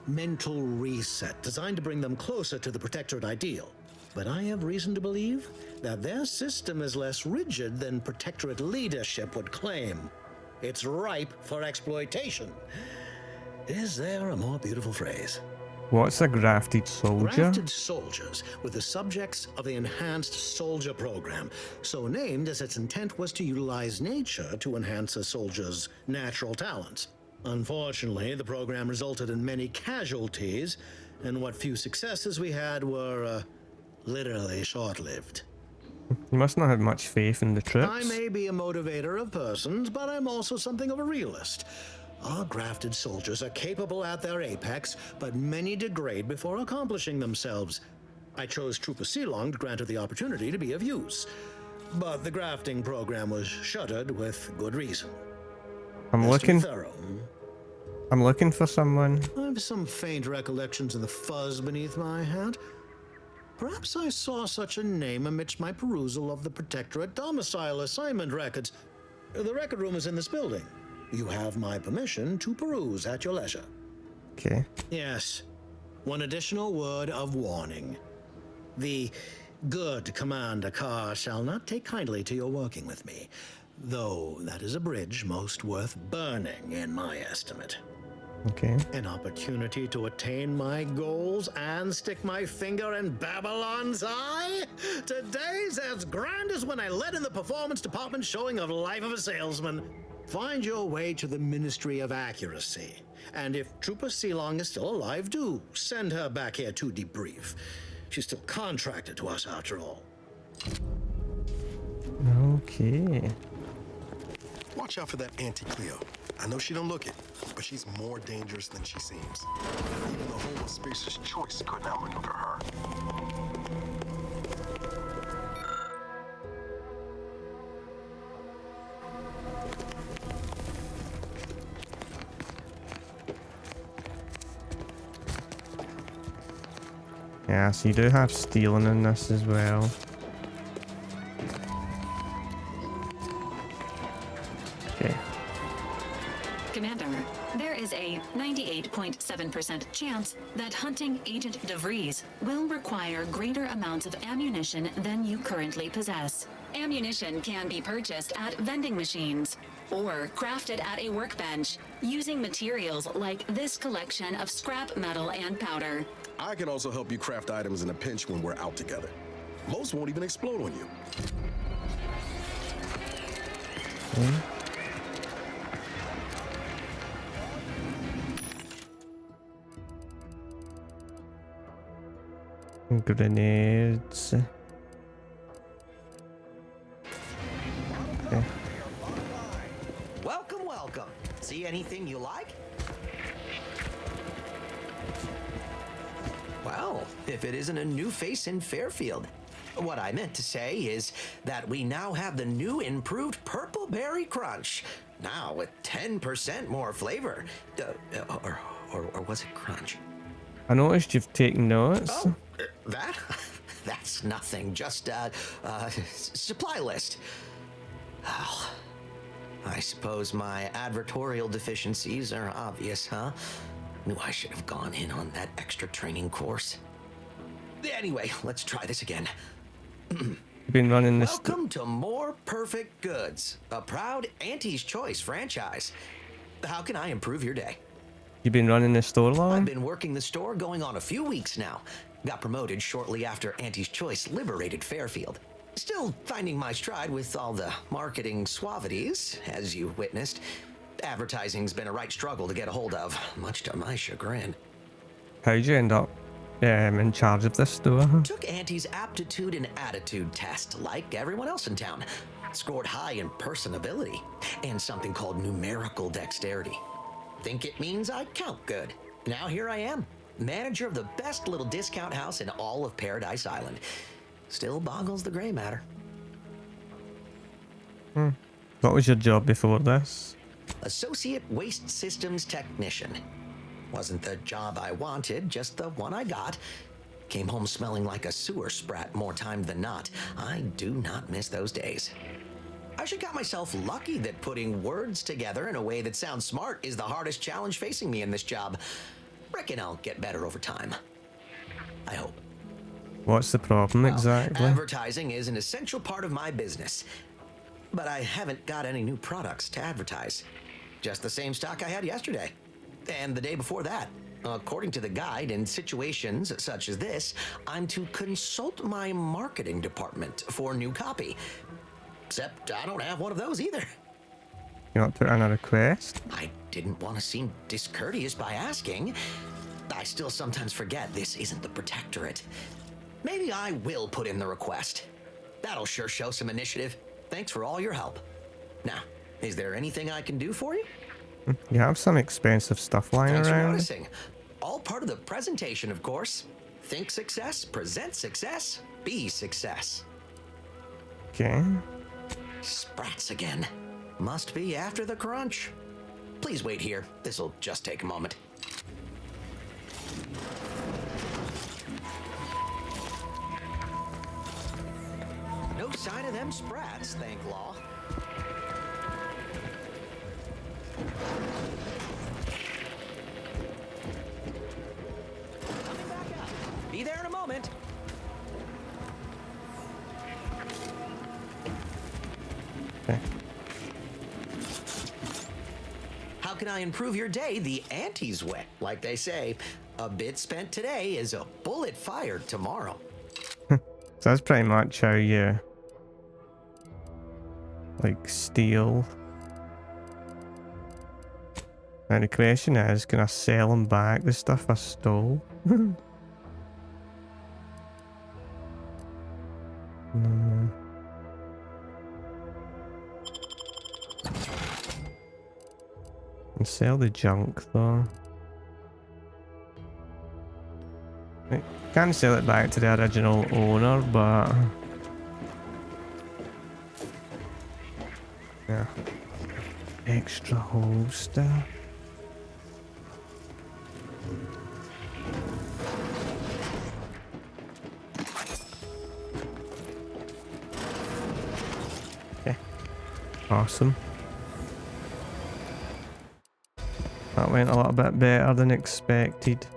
[SPEAKER 15] mental reset designed to bring them closer to the Protectorate ideal. But I have reason to believe that their system is less rigid than Protectorate leadership would claim. It's ripe for exploitation. Is there a more beautiful phrase?
[SPEAKER 1] What's a grafted soldier?
[SPEAKER 15] Grafted soldiers were the subjects of the Enhanced Soldier Program, so named as its intent was to utilize nature to enhance a soldier's natural talents. Unfortunately, the program resulted in many casualties, and what few successes we had were literally short-lived.
[SPEAKER 1] You must not have much faith in the troops.
[SPEAKER 15] I may be a motivator of persons, but I'm also something of a realist. Our grafted soldiers are capable at their apex, but many degrade before accomplishing themselves. I chose Trooper Sealong to grant her the opportunity to be of use, but the grafting program was shuttered with good reason.
[SPEAKER 1] I'm looking for someone.
[SPEAKER 15] I have some faint recollections of the fuzz beneath my hat. Perhaps I saw such a name amidst my perusal of the Protectorate domicile assignment records. The record room is in this building. You have my permission to peruse at your leisure.
[SPEAKER 1] Okay.
[SPEAKER 15] Yes. One additional word of warning. The good Commander Carr shall not take kindly to your working with me, though that is a bridge most worth burning in my estimate.
[SPEAKER 1] Okay.
[SPEAKER 15] An opportunity to attain my goals and stick my finger in Babylon's eye? Today's as grand as when I led in the performance department showing of Life of a Salesman. Find your way to the Ministry of Accuracy. And if Trooper Sealong is still alive, do send her back here to debrief. She's still contracted to us after all.
[SPEAKER 1] Okay.
[SPEAKER 9] Watch out for that Auntie Cleo. I know she don't look it, but she's more dangerous than she seems. Even the whole of Spacer's Choice couldn't outmaneuver her.
[SPEAKER 1] Yeah, so you do have stealing in this as well. Okay.
[SPEAKER 10] Commander, there is a 98.7% chance that hunting Agent DeVries will require greater amounts of ammunition than you currently possess. Ammunition can be purchased at vending machines or crafted at a workbench using materials like this collection of scrap metal and powder.
[SPEAKER 9] I can also help you craft items in a pinch when we're out together. Most won't even explode on you.
[SPEAKER 1] Grenades. Okay.
[SPEAKER 13] Welcome, welcome. See anything you like? Well, if it isn't a new face in Fairfield. What I meant to say is that we now have the new improved Purple Berry Crunch. Now with 10% more flavor. Or was it crunch?
[SPEAKER 1] I noticed you've taken notes.
[SPEAKER 13] Oh, that? That's nothing. Just supply list. Well, I suppose my advertorial deficiencies are obvious, huh? Knew I should have gone in on that extra training course. Anyway, let's try this again.
[SPEAKER 1] You've been running this.
[SPEAKER 13] Welcome to More Perfect Goods, a proud Auntie's Choice franchise. How can I improve your day?
[SPEAKER 1] You've been running the store long?
[SPEAKER 13] I've been working the store going on a few weeks now. Got promoted shortly after Auntie's Choice liberated Fairfield. Still finding my stride with all the marketing suavities, as you witnessed. Advertising's been a right struggle to get a hold of, much to my chagrin.
[SPEAKER 1] How'd you end up in charge of this store?
[SPEAKER 13] Took Auntie's aptitude and attitude test, like everyone else in town. Scored high in personability, and something called numerical dexterity. Think it means I count good. Now here I am, manager of the best little discount house in all of Paradise Island. Still boggles the gray matter.
[SPEAKER 1] What was your job before this?
[SPEAKER 13] Associate Waste Systems Technician. Wasn't the job I wanted, just the one I got. Came home smelling like a sewer sprat more time than not. I do not miss those days. I should count myself lucky that putting words together in a way that sounds smart is the hardest challenge facing me in this job. Reckon I'll get better over time. I hope.
[SPEAKER 1] What's the problem exactly?
[SPEAKER 13] Advertising is an essential part of my business. But I haven't got any new products to advertise. Just the same stock I had yesterday. And the day before that. According to the guide, in situations such as this, I'm to consult my marketing department for new copy. Except I don't have one of those either.
[SPEAKER 1] You want to put in a request?
[SPEAKER 13] I didn't want to seem discourteous by asking. I still sometimes forget this isn't the Protectorate. Maybe I will put in the request. That'll sure show some initiative. Thanks for all your help. Now, is there anything I can do for you?
[SPEAKER 1] You have some expensive stuff lying
[SPEAKER 13] Thanks
[SPEAKER 1] around.
[SPEAKER 13] for noticing. All part of the presentation, of course. Think success, present success, be success.
[SPEAKER 1] Okay.
[SPEAKER 13] Sprats again. Must be after the crunch. Please wait here. This'll just take a moment. No sign of them sprats, thank law. Coming back out. Be there in a moment.
[SPEAKER 1] Okay.
[SPEAKER 13] How can I improve your day the ante's way? Like they say, a bit spent today is a bullet fired tomorrow.
[SPEAKER 1] So that's pretty much how you like steal. And the question is, can I sell them back the stuff I stole? No. And sell the junk though. I can sell it back to the original owner, but yeah, extra holster. Okay, awesome. That went a little bit better than expected.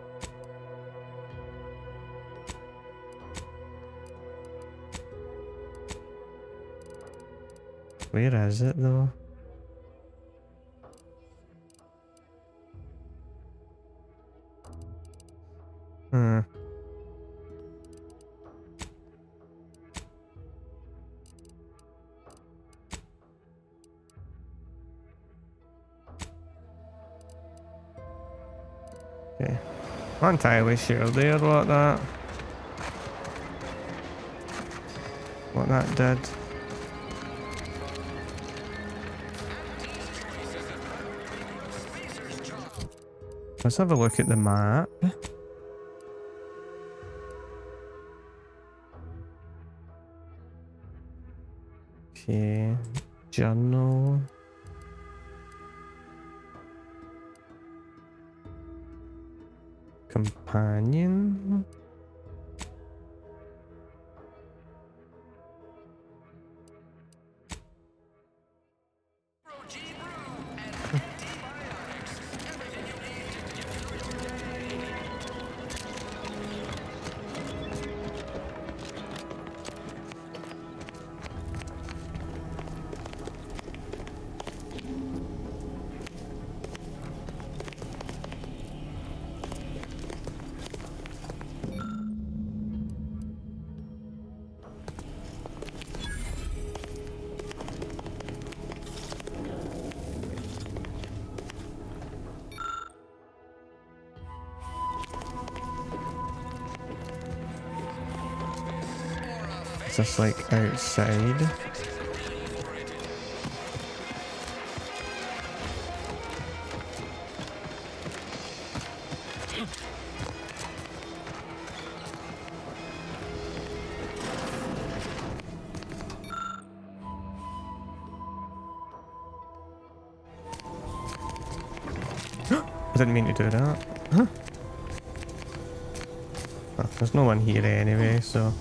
[SPEAKER 1] Where is it though? Okay. Not entirely sure there what that did. Let's have a look at the map. Okay, journal. Companion. Just like outside. I didn't mean to do that. Huh? Oh, there's no one here anyway, so.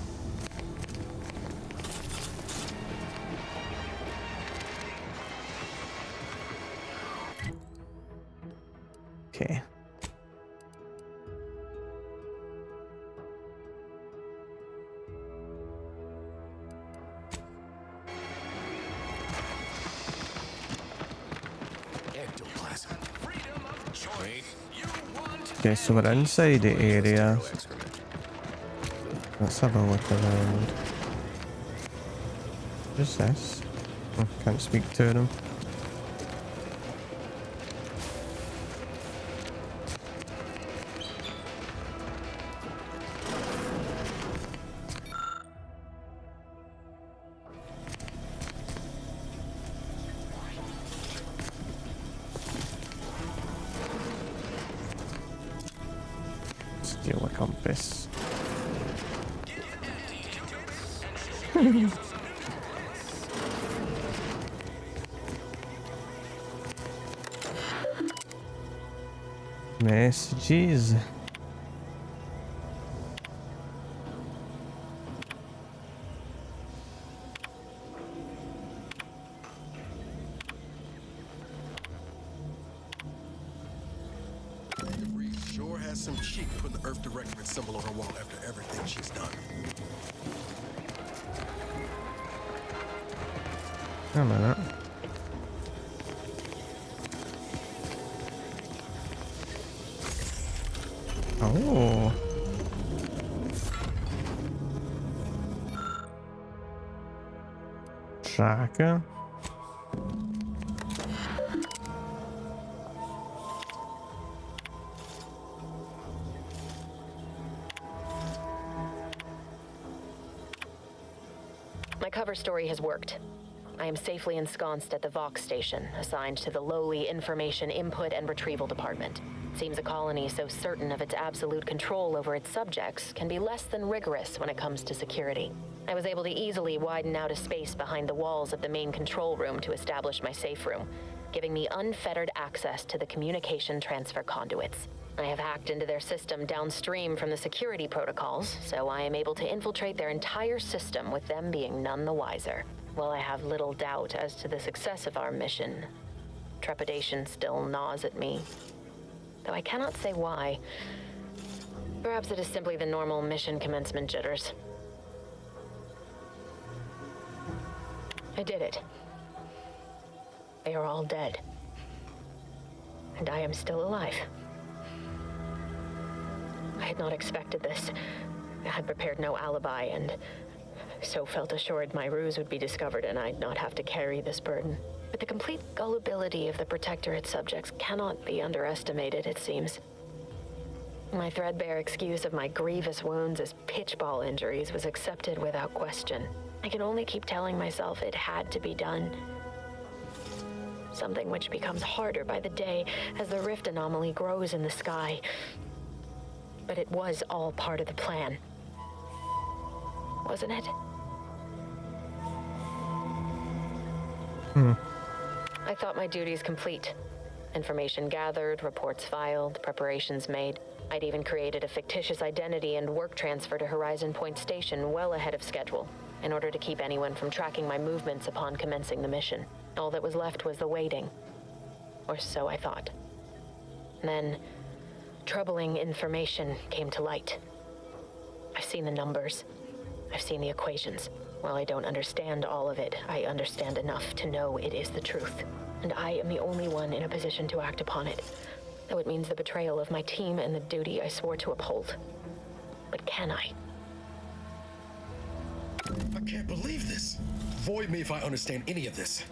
[SPEAKER 1] Okay.
[SPEAKER 2] Ectoplasm. Freedom of choice.
[SPEAKER 1] Okay, so we're inside the area. Let's have a look around. What's this? Oh, can't speak to them. Steal a compass. Messages.
[SPEAKER 9] Sure has some cheek putting the Earth Directorate symbol on her wall after everything she's done.
[SPEAKER 1] Wait a minute. Oh. Tracker.
[SPEAKER 8] My cover story has worked. I am safely ensconced at the Vox station, assigned to the lowly Information Input and Retrieval Department. Seems a colony so certain of its absolute control over its subjects can be less than rigorous when it comes to security. I was able to easily widen out a space behind the walls of the main control room to establish my safe room, giving me unfettered access to the communication transfer conduits. I have hacked into their system downstream from the security protocols, so I am able to infiltrate their entire system with them being none the wiser. While I have little doubt as to the success of our mission, trepidation still gnaws at me, though I cannot say why. Perhaps it is simply the normal mission commencement jitters. I did it. They are all dead. And I am still alive. I had not expected this. I had prepared no alibi, and so felt assured my ruse would be discovered and I'd not have to carry this burden. But the complete gullibility of the Protectorate subjects cannot be underestimated, it seems. My threadbare excuse of my grievous wounds as pitchball injuries was accepted without question. I can only keep telling myself it had to be done. Something which becomes harder by the day as the rift anomaly grows in the sky. But it was all part of the plan. Wasn't it? I thought my duties complete. Information gathered, reports filed, preparations made. I'd even created a fictitious identity and work transfer to Horizon Point Station well ahead of schedule, in order to keep anyone from tracking my movements upon commencing the mission. All that was left was the waiting. Or so I thought. Then, troubling information came to light. I've seen the numbers. I've seen the equations. While I don't understand all of it, I understand enough to know it is the truth. And I am the only one in a position to act upon it. Though it means the betrayal of my team and the duty I swore to uphold. But can I?
[SPEAKER 9] I can't believe this. Void me if I understand any of this.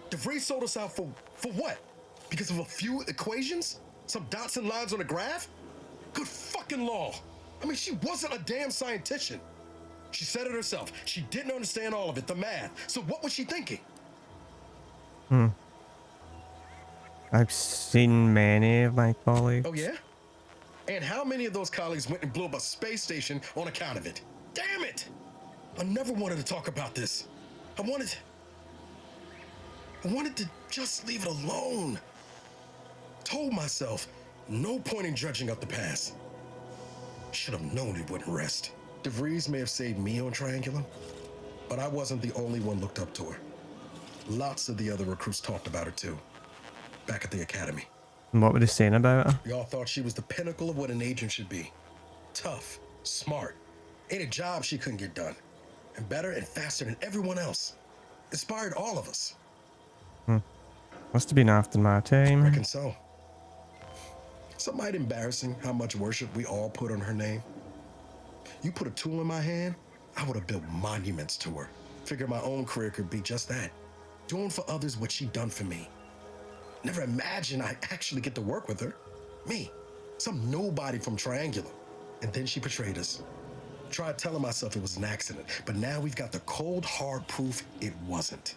[SPEAKER 9] DeVries sold us out for what? Because of a few equations? Some dots and lines on a graph? Good fucking law. I mean, she wasn't a damn scientist. She said it herself. She didn't understand all of it, the math. So what was she thinking?
[SPEAKER 1] I've seen many of my colleagues.
[SPEAKER 9] Oh, yeah? And how many of those colleagues went and blew up a space station on account of it? Damn it! I never wanted to talk about this. I wanted to just leave it alone. Told myself, no point in dredging up the past. Should have known it wouldn't rest. DeVries may have saved me on Triangulum, but I wasn't the only one looked up to her. Lots of the other recruits talked about her too, back at the academy.
[SPEAKER 1] And what were they saying about her?
[SPEAKER 9] We all thought she was the pinnacle of what an agent should be. Tough, smart, ain't a job she couldn't get done. And better and faster than everyone else. Inspired all of us.
[SPEAKER 1] Must have been after my time.
[SPEAKER 9] Reckon so. Somewhat embarrassing how much worship we all put on her name. You put a tool in my hand, I would have built monuments to her. Figure my own career could be just that. Doing for others what she done for me. Never imagined I'd actually get to work with her. Me, some nobody from Triangular. And then she betrayed us. Tried telling myself it was an accident, but now we've got the cold, hard proof it wasn't.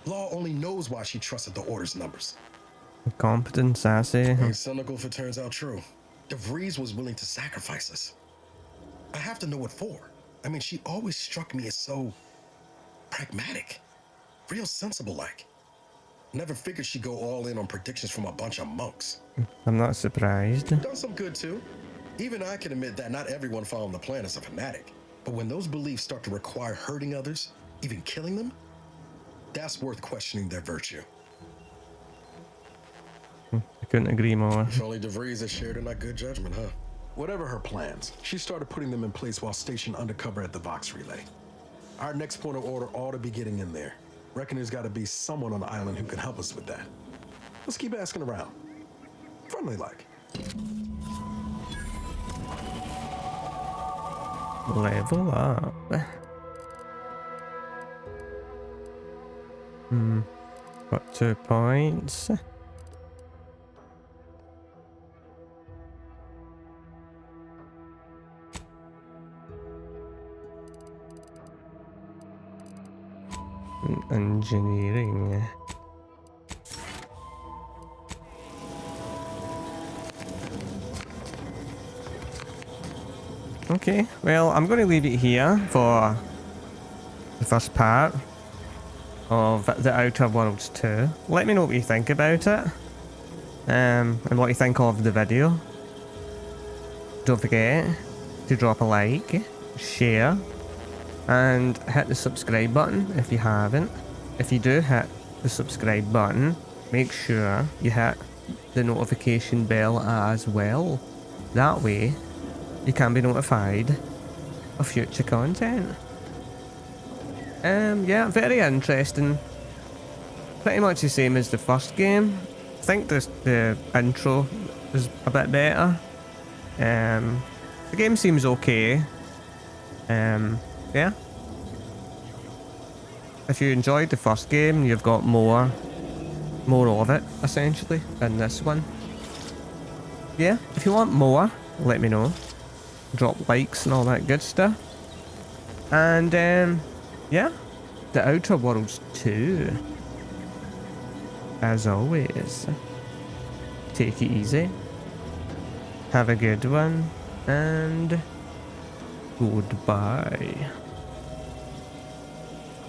[SPEAKER 9] Law only knows why she trusted the Order's numbers.
[SPEAKER 1] Competent, sassy.
[SPEAKER 9] Ain't cynical if it turns out true. DeVries was willing to sacrifice us. I have to know what for. I mean, she always struck me as so pragmatic. Real sensible-like. Never figured she'd go all in on predictions from a bunch of monks.
[SPEAKER 1] I'm not surprised.
[SPEAKER 9] Done some good too. Even I can admit that not everyone following the plan is a fanatic. But when those beliefs start to require hurting others, even killing them, that's worth questioning their virtue.
[SPEAKER 1] I couldn't agree more.
[SPEAKER 9] If only DeVries had shared in that good judgment, huh? Whatever her plans, she started putting them in place while stationed undercover at the Vox Relay. Our next point of order ought to be getting in there. Reckon there's got to be someone on the island who can help us with that. Let's keep asking around. Friendly like.
[SPEAKER 1] Level up. Got 2 points. Engineering. Okay, well, I'm going to leave it here for the first part of The Outer Worlds 2. Let me know what you think about it, and what you think of the video. Don't forget to drop a like, share, and hit the subscribe button if you haven't. If you do hit the subscribe button, make sure you hit the notification bell as well. That way, you can be notified of future content. Yeah, very interesting. Pretty much the same as the first game. I think the intro is a bit better. The game seems okay. Yeah. If you enjoyed the first game, you've got more of it, essentially, in this one. Yeah, if you want more, let me know. Drop likes and all that good stuff. And, yeah. The Outer Worlds 2. As always. Take it easy. Have a good one. And goodbye.